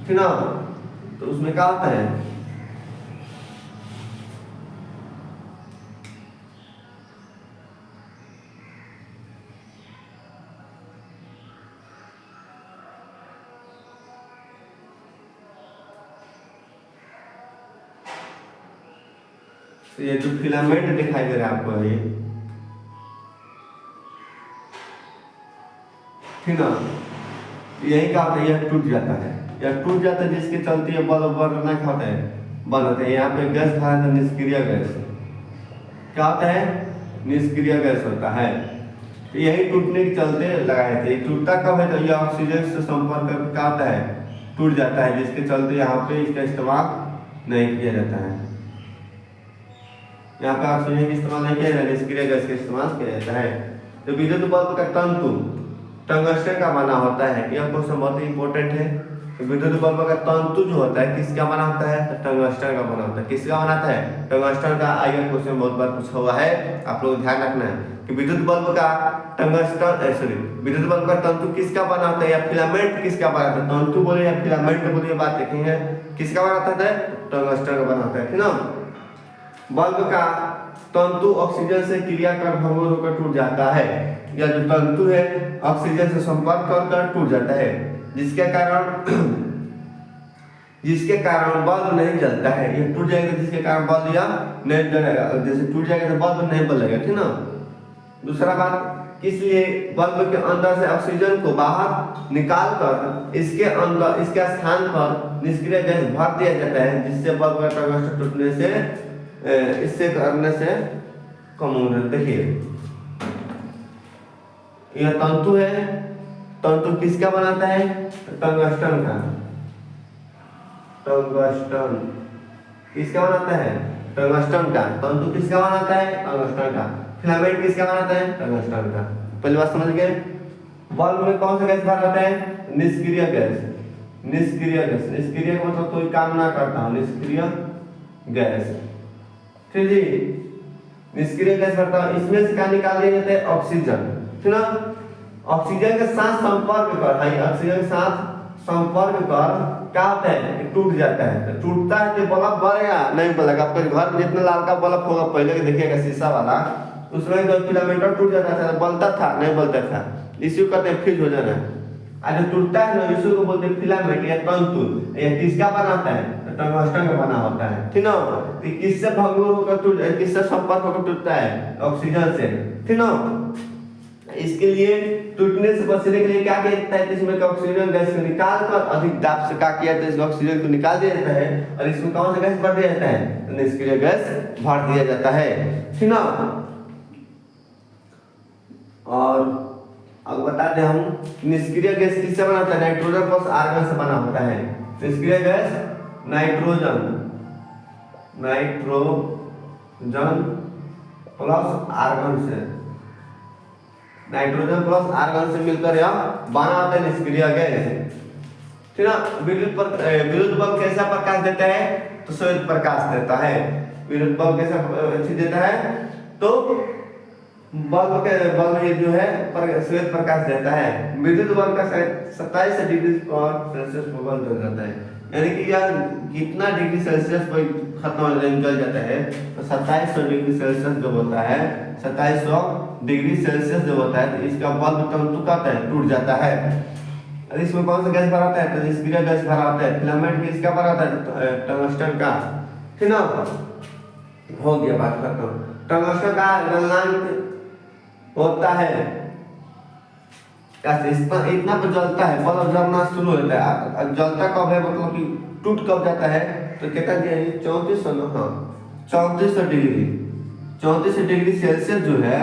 ठीक ना, तो उसमें क्या होता है, तो ये जो फिलामेंट दिखाई दे रहा है आपको, ये ठीक ना, यही क्या होता है, यह टूट जाता है, यह टूट जाता है, जिसके चलते ये बल्ब बनना क्या होता है, बंद होता है। यहाँ पे गैस भरा था, निष्क्रिय गैस क्या होता है, निष्क्रिय गैस होता है। तो यही टूटने के चलते लगाए थे। टूटता कब है, तो यह ऑक्सीजन से संपर्क करके क्या होता है, टूट जाता है, जिसके चलते यहाँ पे इसका इस्तेमाल नहीं किया जाता है। यहाँ पे ऑक्सीजन का इस्तेमाल नहीं किया जाता है, निष्क्रिय गैस का इस्तेमाल किया जाता है। तो विद्युत बल्ब का तंतु टंगस्टन का बना होता है। यह क्वेश्चन बहुत ही इंपॉर्टेंट है। तो विद्युत बल्ब का तंतु जो होता है किसका बना होता है, तो टंगस्टन का बना होता है। किसका बनाता है, टंगस्टन का। आइए क्वेश्चन बहुत बार पूछा हुआ है, आप लोग ध्यान रखना है कि विद्युत बल्ब का विद्युत बल्ब का तंतु किसका बना होता है, या फिलामेंट किसका बना होता है। तंतु बोले या फिलामेंट बोले, बात देखेंगे किसका बना होता है, टंगस्टन का बना होता है, ठीक ना। बल्ब का तंतु ऑक्सीजन से क्रिया कर भंगुर होकर टूट जाता है, या जो तंतु है ऑक्सीजन से संपर्क कर टूट जाता है, जिसके कारण बल्ब नहीं जलता है। ये टूट जाएगा, जिसके कारण बल्ब या नहीं जलेगा। जैसे टूट जाएगा तो बल्ब नहीं बलेगा, ठीक ना। दूसरा बात, इसलिए बल्ब के अंदर से ऑक्सीजन को बाहर निकाल कर इसके अंदर, इसके स्थान पर निष्क्रिय गैस भर दिया जाता है, जिससे बल्ब का टंगस्टन टूटने से, इससे करने से कम हो रहा है। देखिए, यह तंतु है, तंतु किसका बनाता है, टंगस्टन का। टंगस्टन किसका बनाता है, टंगस्टन का। तंतु किसका बनाता है, टंगस्टन का। फिलामेंट किसका बनाता है, टंगस्टन का। पहली बात समझ गए। बल्ब में कौन सा गैस भरा रहता है, निष्क्रिय गैस। निष्क्रिय गैस, निष्क्रिय का मतलब कोई काम ना करता हो, निष्क्रिय गैस, ठीक जी। निष्क्रिय गैस भरता है, इसमें से क्या निकाल दिया जाता है, ऑक्सीजन, ठीक ना। ऑक्सीजन के साथ संपर्क कर, ऑक्सीजन के साथ संपर्क कर क्या होता है, टूट जाता है। तो टूटता है तो बल्ब बढ़ेगा नहीं बलेगा। आपके घर में जितना लाल का बल्ब होगा, पहले के देखिएगा शीशा वाला, उसमें जो फिलामेंट टूट जाता था, बलता था नहीं बलता था, इसी को कहते हैं फ्यूज हो जाना। और जो टूटता है ना, इसी को बोलते हैं फिलामेंट या तंतु। यह किसका बनाता है, टंगस्टन का बना होता है, ठीक ना। किससे भंगुर होकर टूट, किससे संपर्क होकर टूटता है, ऑक्सीजन से, ठीक ना। इसके लिए टूटने से बचने के लिए क्या किया जाता है, इसमें ऑक्सीजन गैस को निकाल कर अधिक दाब से क्या किया जाता है, इस ऑक्सीजन को निकाल दिया जाता है, और इसमें कौन सा गैस भर दिया जाता है, निष्क्रिय गैस भर दिया जाता है, ठीक ना। और अब बता दें हम, निष्क्रिय गैस किससे बना होता है, नाइट्रोजन प्लस आर्गन से बना होता है। निष्क्रिय गैस नाइट्रोजन प्लस आर्गन से, नाइट्रोजन प्लस आर्गन से मिलकर यह बना होता है निष्क्रिय गैस, ठीक ना। विद्युत बल्ब कैसा प्रकाश देता है, तो श्वेत प्रकाश देता है। विद्युत बल्ब कैसा देता है, तो बल्ब ये जो है श्वेत प्रकाश देता है। विद्युत बल्ब का 27 डिग्री सेल्सियस पर बंद हो जाता है, यानी कि यह कितना डिग्री सेल्सियस पर खत्म हो जल जाता है, तो 2700 डिग्री सेल्सियस जो होता है, 2700 डिग्री सेल्सियस जो होता है, तो इसका बल्ब तंतु का टूट जाता है। और इसमें कौन सा गैस भरा होता है, तो निष्क्रिय गैस भरा होता है। फिलामेंट किसका भरा होता है, टंगस्टन का, ठीक ना। हो गया बात खत्म। टंगस्टन का गलनांक होता है, इतना पर जलता है, बल्ब जलना शुरू होता है। जलता कब है, मतलब कि टूट कब जाता है, तो कहता है 3400 डिग्री, 34 डिग्री सेल्सियस जो है,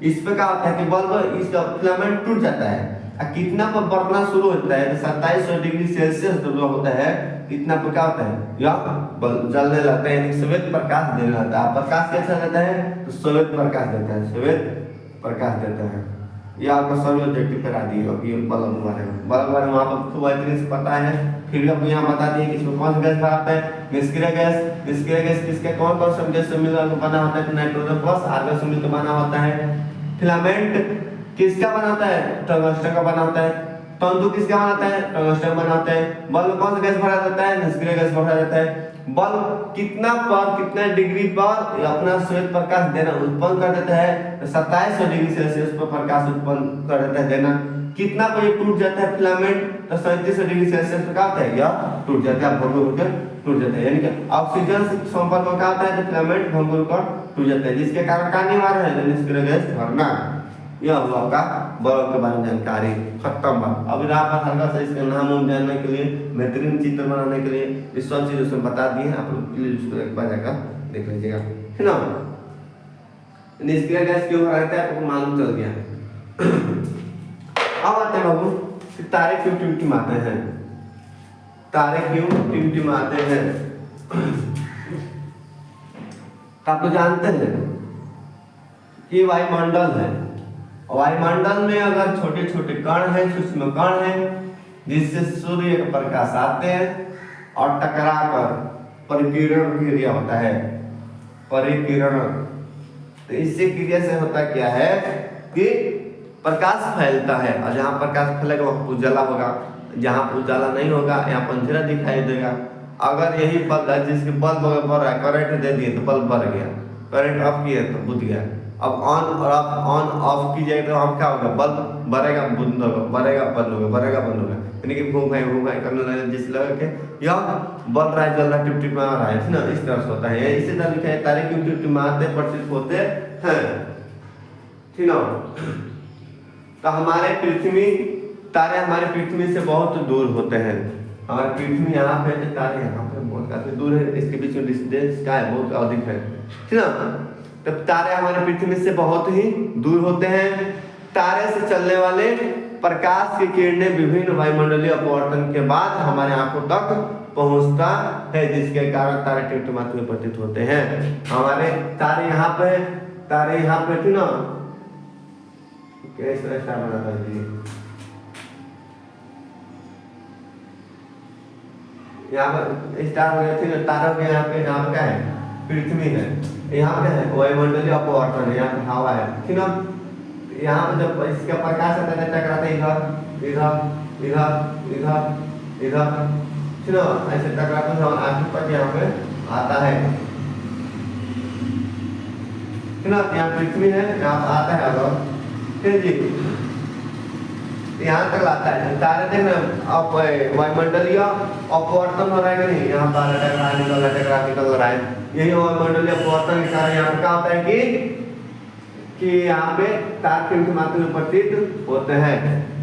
इस पे क्या होता है कि बल्ब, इसका फिलामेंट टूट जाता है। कितना पर बढ़ना शुरू होता है, 2700 डिग्री सेल्सियस जब होता है कितना पर क्या होता है, यह जलने लगता है, यानी श्वेत प्रकाश देने लगता है। प्रकाश कैसा देता है, तो श्वेत प्रकाश देता है, श्वेत प्रकाश देता है। यह आपका सभी ऑब्जेक्टिव करा दी होगी बल्ब बारे में, बल्ब बारे में आप खूब अच्छे से पता है। फिर भी आपको यहाँ बता दिए कि इसमें कौन सा गैस भराता है, निष्क्रिय गैस। निष्क्रिय गैस किसके कौन कौन सा गैस से मिलकर बना होता है, तो नाइट्रोजन प्लस आर्गन से मिलकर बना होता है। फिलामेंट किसका बनाता है, टंगस्टन का बना होता है। तंतु किसका बनाता है, टंगस्टन बनाता है। बल्ब कौन सा गैस भरा जाता है, निष्क्रिय गैस भरा जाता है। बल्ब कितना पर कितना डिग्री पर अपना श्वेत प्रकाश देना उत्पन्न कर देता है, 2700 डिग्री सेल्सियस पर प्रकाश उत्पन्न कर देता है देना। कितना पर ये टूट जाता है फिलामेंट, तो 3700 डिग्री सेल्सियस पर क्या होता है, यह टूट जाता है, भंगुर होकर टूट जाता है। यानी कि ऑक्सीजन से संपर्क में क्या होता है, तो फिलामेंट भंगुर होकर टूट जाता है, जिसके कारण क्या निवारण है, निष्क्रिय गैस भरना। यह हुआ आपका बल्ब के बारे में जानकारी खत्म बात। अब यहाँ पर हल्का सा इसका नाम उम जानने के लिए, बेहतरीन चित्र बनाने के लिए इस सब चीज उसमें बता दिए, आप लोग प्लीज उसको एक बार जाकर देख लीजिएगा, है ना। निष्क्रिय गैस क्यों भरा रहता है आपको मालूम चल गया। अब आते हैं बाबू कि तारे क्यों टिमटिमाते हैं, तारे क्यों टिमटिमाते हैं। आप तो जानते हैं कि वायुमंडल है, वायुमंडल में अगर छोटे छोटे कण हैं, सूक्ष्म कण हैं, जिससे सूर्य का प्रकाश आते हैं और टकराकर परिकिरण क्रिया होता है, परिकिरण। तो इससे क्रिया से होता क्या है कि प्रकाश फैलता है, और जहाँ प्रकाश फैलेगा वहाँ उजाला होगा, जहाँ उजाला नहीं होगा यहाँ पर अंधेरा दिखाई देगा। अगर यही बल्ब जिसके बल्ब बढ़ रहा है, करंट दे दिए तो बल्ब बढ़ गया, करंट ऑफ किए तो बुझ गया। अब ऑन ऑफ कीजिएगा तो हम क्या होगा, बल्ब बढ़ेगा बंद होगा, बढ़ेगा बंद होगा, बढ़ेगा बंद होगा, यानी कि घूम घाई करने लगे, जिस लगा के यह बढ़ रहा है, जल रहा है, टिपटिपा रहा है ना, इस तरह से होता है। इसी तरह लिखा है तारे क्यों टिमटिमाते प्रतीत होते हैं, ठीक ना। तो हमारे पृथ्वी, तारे हमारे पृथ्वी से बहुत दूर होते हैं। हमारी पृथ्वी यहाँ पे, तारे यहाँ पे बहुत काफी दूर है, इसके बीच में डिस्टेंस क्या है, बहुत अधिक है, ठीक ना। तब तारे हमारे पृथ्वी से बहुत ही दूर होते हैं। तारे से चलने वाले प्रकाश की किरणें विभिन्न वायुमंडलीय अपवर्तन के बाद हमारे आंखों तक पहुंचता है, जिसके कारण तारे टिमटिमाते हुए प्रतीत होते हैं। हमारे तारे यहाँ पे, तारे यहाँ पे थी ना, कैसे ऐसा बना था जी, यहाँ पर स्टार हो गया थी, तारा हो गया, यहाँ पे क्या है, पृथ्वी है, यहाँ क्या है, वायुमंडलीय अपवर्तन है, यहाँ पे हवा है, ठीक ना। यहाँ पे जब इसका प्रकाश आता है टकराता है इधर इधर इधर इधर इधर, ठीक ना, ऐसे टकराते हैं और आगे तक यहाँ पे आता है, ठीक ना। यहाँ पृथ्वी है, यहाँ पे आता है अगर, ठीक जी, यहाँ तक लाता है। तारे देखना अब वायुमंडलीय अपवर्तन हो रहा है कि नहीं, यहाँ पर टकरा निकल रहा है, यही वायुमंडलीय अपवर्तन के कारण यहाँ क्या होता है कि यहाँ पे तारे टिमटिमाते हुए प्रतीत होते हैं,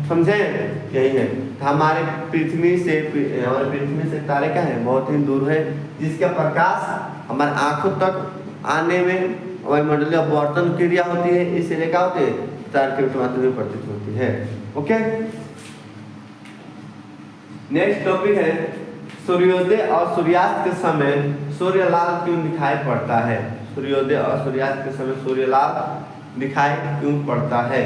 समझे, यही है। हमारे पृथ्वी से तारे क्या है, बहुत ही दूर है, जिसका प्रकाश हमारे आंखों तक आने में वायुमंडलीय अपवर्तन क्रिया होती है, इसलिए क्या होती है, तारे टिमटिमाते हुए प्रतीत होती है। ओके, नेक्स्ट टॉपिक है सूर्योदय और सूर्यास्त के समय सूर्य लाल क्यों दिखाई पड़ता है। सूर्योदय और सूर्यास्त के समय सूर्य लाल दिखाई क्यों पड़ता है।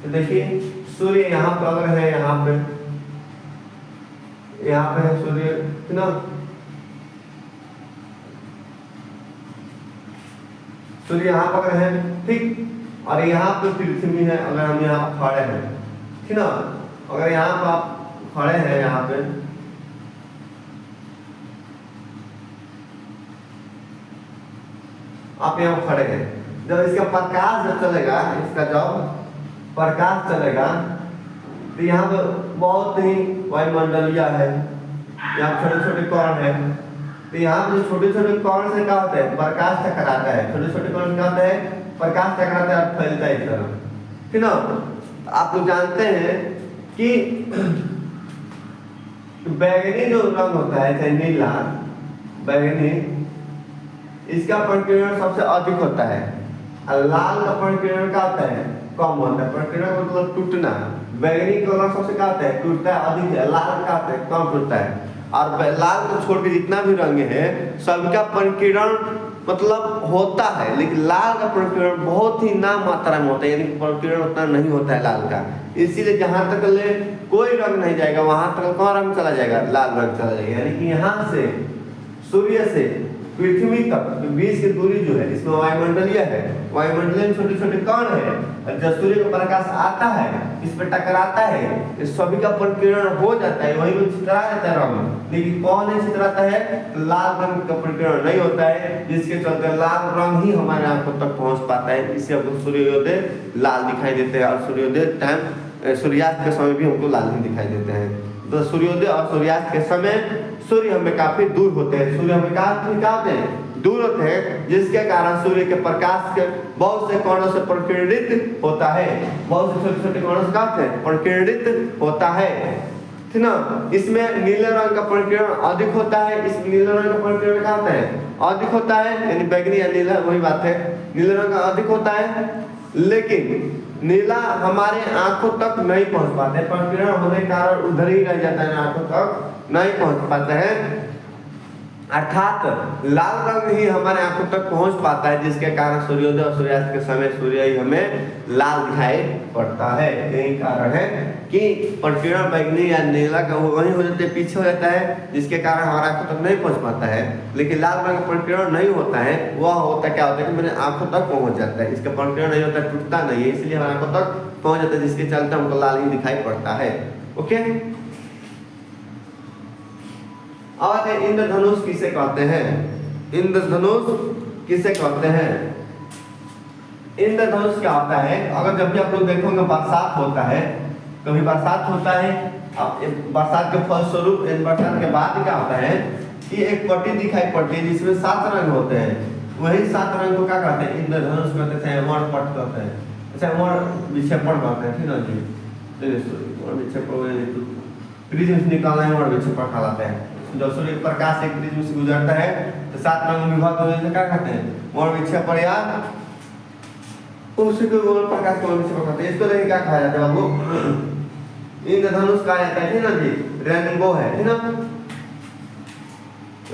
तो देखिए सूर्य यहाँ पर अगर है, यहाँ पे है सूर्य, है ना, सूर्य यहाँ पर है, ठीक, और यहाँ पे पृथ्वी है, अगर हम यहाँ खड़े हैं, ठीक ना, अगर यहाँ पर आप खड़े हैं, यहाँ पे आप यहाँ खड़े हैं, जब इसका प्रकाश जब चलेगा, इसका जब प्रकाश चलेगा तो यहाँ पे बहुत ही वायुमंडलीय है, यहाँ छोटे छोटे कण है, तो यहाँ पे छोटे छोटे कण से क्या होता है, प्रकाश टकराता है, छोटे छोटे कण क्या होता है, प्रकाश टकराता है और फैलता है इस तरह, ठीक ना। आप लोग जानते हैं कि बैगनी जो रंग होता है, चाहे नीला, बैगनी, इसका परिकिरण सबसे अधिक होता है, और लाल का परिकिरण क्या होता है, कम होता है। परिकिरण मतलब टूटना, बैगनी कलर सबसे क्या होता है, टूटता है अधिक, लाल का होता है कम टूटता है। और लाल को छोड़ के जितना भी रंग है सबका परिकिरण मतलब होता है, लेकिन लाल का परिकिरण बहुत ही नाम मात्रा में होता है, यानी परिकिरण उतना नहीं होता है लाल का। इसीलिए जहां तक ले कोई रंग नहीं जाएगा वहां तक कौन रंग चला जाएगा, लाल रंग चला जाएगा। यानी कि यहाँ से सूर्य से पृथ्वी तक बीच की दूरी जो है इसमें वायुमंडलीय है, वायुमंडलीय में छोटे छोटे कण है, जब सूर्य का प्रकाश आता है इस पर टकराता है, इस सभी का परिकिरण हो जाता है, वही में छितरा जाता है रंग। लेकिन कौन है छितराता है, लाल रंग का परिकिरण नहीं होता है, जिसके चलते लाल रंग ही हमारे आंखों तक पहुंच पाता है। इससे हमको सूर्योदय लाल दिखाई देते हैं, और सूर्योदय टाइम सूर्यास्त के समय भी हमको लाल ही दिखाई देते हैं। तो सूर्योदय और सूर्यास्त के समय सूर्य हमें काफी दूर होते हैं, सूर्य हमें काफी दूर होते हैं, जिसके कारण सूर्य के प्रकाश के बहुत से कोणों से परिकिरणित होता है, बहुत से छोटे छोटे कोणों से परिकिरणित होता है, ठीक ना। इसमें नीले रंग का परिकिरण अधिक होता है, इस नीले रंग का परिकिरण क्या होता है, अधिक होता है, यानी बैगनी या नीला वही बात है, नीले रंग का अधिक होता है, लेकिन नीला हमारे आंखों तक नहीं पहुंच पाते, परिकिरण होने के कारण उधर ही रह जाता है, आंखों तक नहीं पहुंच पाते हैं। अर्थात लाल रंग ही हमारे आंखों तक पहुंच पाता है, जिसके कारण सूर्योदय और सूर्यास्त के समय सूर्य ही हमें लाल दिखाई पड़ता है। यही कारण है कि परिकिरण बैगनी या नीला का वही हो जाता है, पीछे हो जाता है, जिसके कारण हमारे आंखों तक नहीं पहुंच पाता है। लेकिन लाल रंग का परिकिरण नहीं होता है, वह होता क्या होता है कि मेरे आंखों तक पहुंच जाता है, इसका परिकिरण नहीं होता, टूटता नहीं है, इसलिए हमारे आंखों तक पहुंच जाता है, जिसके चलते हमको लाल ही दिखाई पड़ता है। ओके, और इंद्रधनुष किसे कहते हैं, इंद्रधनुष किसे कहते हैं। इंद्रधनुष क्या होता है, अगर जब भी आप लोग देखोगे बरसात होता है, कभी बरसात होता है, अब बरसात के फलस्वरूप बरसात के बाद क्या होता है कि एक पट्टी दिखाई पड़ती है जिसमें 7 रंग होते हैं, वही 7 रंग को क्या कहते हैं, इंद्रधनुष कहते हैं, वर्णपट कहते हैं, अच्छा वर्ण विक्षेपण कहते हैं, ठीक ना जी। वर्ण विक्षेपण प्रिज्म निकालना है, वर्ण विक्षेपण कहलाता है। जब सूर्य प्रकाश एक प्रिज्म से गुजरता है तो 7 रंग में विभाजित हो जाता है, क्या कहते हैं, वर्ण विक्षेपण, या उसी को वर्ण प्रकाश को वर्ण विक्षेपण कहते हैं। इसको देखिए क्या कहा जाता है बाबू, इंद्रधनुष कहा जाता है, ठीक ना जी, रेनबो है, ठीक ना,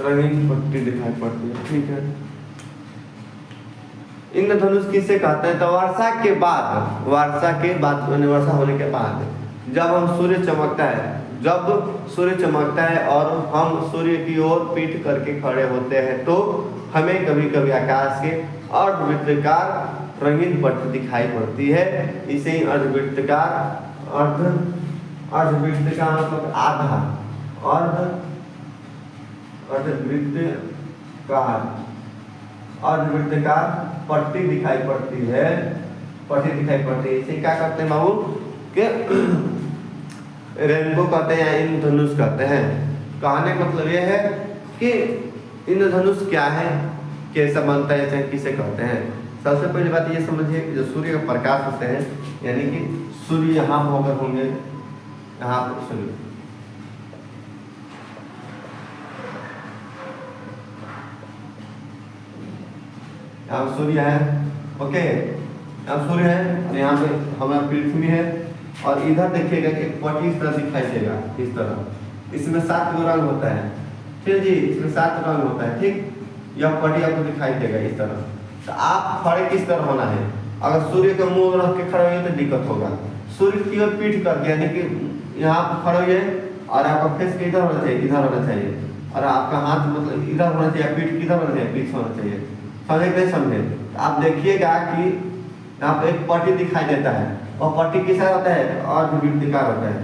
रंगीन पट्टी दिखाई पड़ती है, ठीक है। इंद्रधनुष किसे कहते हैं, तो वर्षा के बाद वर्षा होने के बाद जब हम सूर्य चमकता है, जब सूर्य चमकता है और हम सूर्य की ओर पीठ करके खड़े होते हैं, तो हमें कभी कभी आकाश के अर्धवृत्ताकार रंगीन पट्टी दिखाई पड़ती है। इसे ही अर्धवृत्ताकार मतलब आधा अर्धवृत्ताकार पट्टी दिखाई पड़ती है, इसे क्या कहते हैं बाबू के रेनबो कहते हैं या इंद्रधनुष कहते हैं। कहने का मतलब यह है कि इंद्रधनुष क्या है, कैसा बनता है, इसे किसे कहते हैं। सबसे पहली बात ये समझिए कि जो सूर्य का प्रकाश होते हैं, यानी कि सूर्य यहाँ होकर होंगे, यहाँ सूर्य यहाँ सूर्य है, ओके, यहाँ सूर्य है, यहाँ पे हमारा पृथ्वी है, और इधर देखिएगा कि पट्टी इस तरह दिखाई देगा, इस तरह, इसमें 7 रंग होता है, ठीक जी, इसमें 7 रंग होता है, ठीक। यह पट्टी आपको दिखाई देगा इस तरह। तो आप खड़े किस तरह होना है, अगर सूर्य का मुंह रख के खड़े हुए तो दिक्कत होगा, सूर्य की ओर पीठ करके, यानी कि यहाँ खड़े हुए और आपका फेस किधर होना चाहिए, इधर होना चाहिए, और आपका हाथ मतलब इधर होना चाहिए, पीठ किधर होना चाहिए, पीछे होना चाहिए, समझे नहीं समझे। आप देखिएगा कि यहाँ पे एक पट्टी दिखाई देता है, और पट्टी किसा होता है, अर्धवृत्ताकार होता है,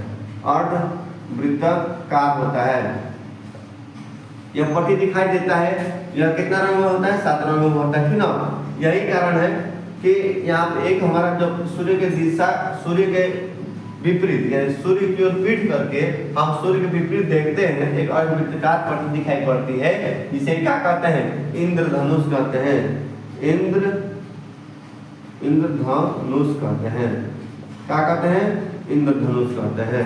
अर्धवृत्ताकार होता है। यह पट्टी दिखाई देता है, यह कितना रंग में होता है, 7 रंग में होता है, ठीक ना। यही कारण है कि यहाँ पे एक हमारा जब सूर्य के दिशा, सूर्य के विपरीत, यानी सूर्य की ओर पीठ करके हम सूर्य के विपरीत देखते हैं, एक अर्धवृत्ताकार पट्टी दिखाई पड़ती है, जिसे क्या कहते हैं, इंद्रधनुष कहते हैं, इंद्रधनुष कहते हैं, क्या कहते हैं, इंद्रधनुष कहते हैं।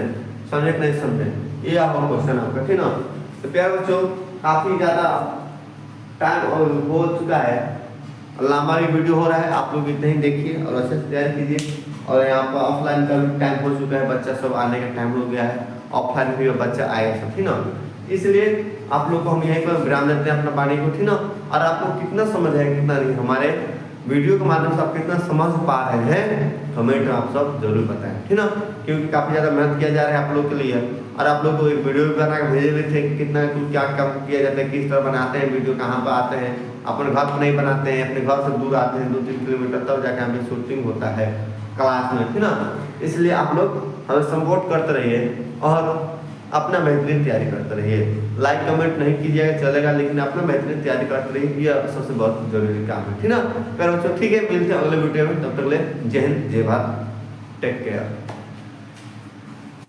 समझे नहीं समझे, ये आपका क्वेश्चन आपका, ठीक ना। तो प्यारे बच्चों, काफी ज्यादा टाइम हो चुका है, लंबा भी वीडियो हो रहा है, आप लोग इतना ही देखिए और अच्छे से तैयारी कीजिए। और यहाँ पर ऑफलाइन का भी टाइम हो चुका है, बच्चा सब आने का टाइम हो गया है, ऑफलाइन भी बच्चा आएगा सब, ठीक ना। इसलिए आप लोग को हम यहीं पर विराम देते हैं अपना वाणी को, ठीक ना। और आप लोग कितना समझ रहे हैं कितना नहीं, हमारे वीडियो के माध्यम से आप कितना समझ पा रहे हैं कमेंट में आप सब जरूर बताएं, ठीक ना। क्योंकि काफ़ी ज़्यादा मेहनत किया जा रहा है आप लोग के लिए, और आप लोग को एक वीडियो भी बना के भेजे हुए थे कि कितना क्या काम किया जाता है, किस तरह बनाते हैं वीडियो, कहाँ पर आते हैं, अपने घर पर नहीं बनाते हैं, अपने घर से दूर आते हैं 2-3 किलोमीटर, तब जाके हमें शूटिंग होता है क्लास में, ठीक ना। इसलिए आप लोग हमें सपोर्ट करते रहिए और अपना बेहतरीन तैयारी करते रहिए। लाइक कमेंट नहीं कीजिएगा चलेगा, लेकिन अपना बेहतरीन तैयारी करते रहिए, यह सबसे बहुत जरूरी काम है, ठीक ना। प्यारे बच्चों ठीक है, मिलते हैं अगले वीडियो में, तब तक ले जय हिंद जय भारत, टेक केयर।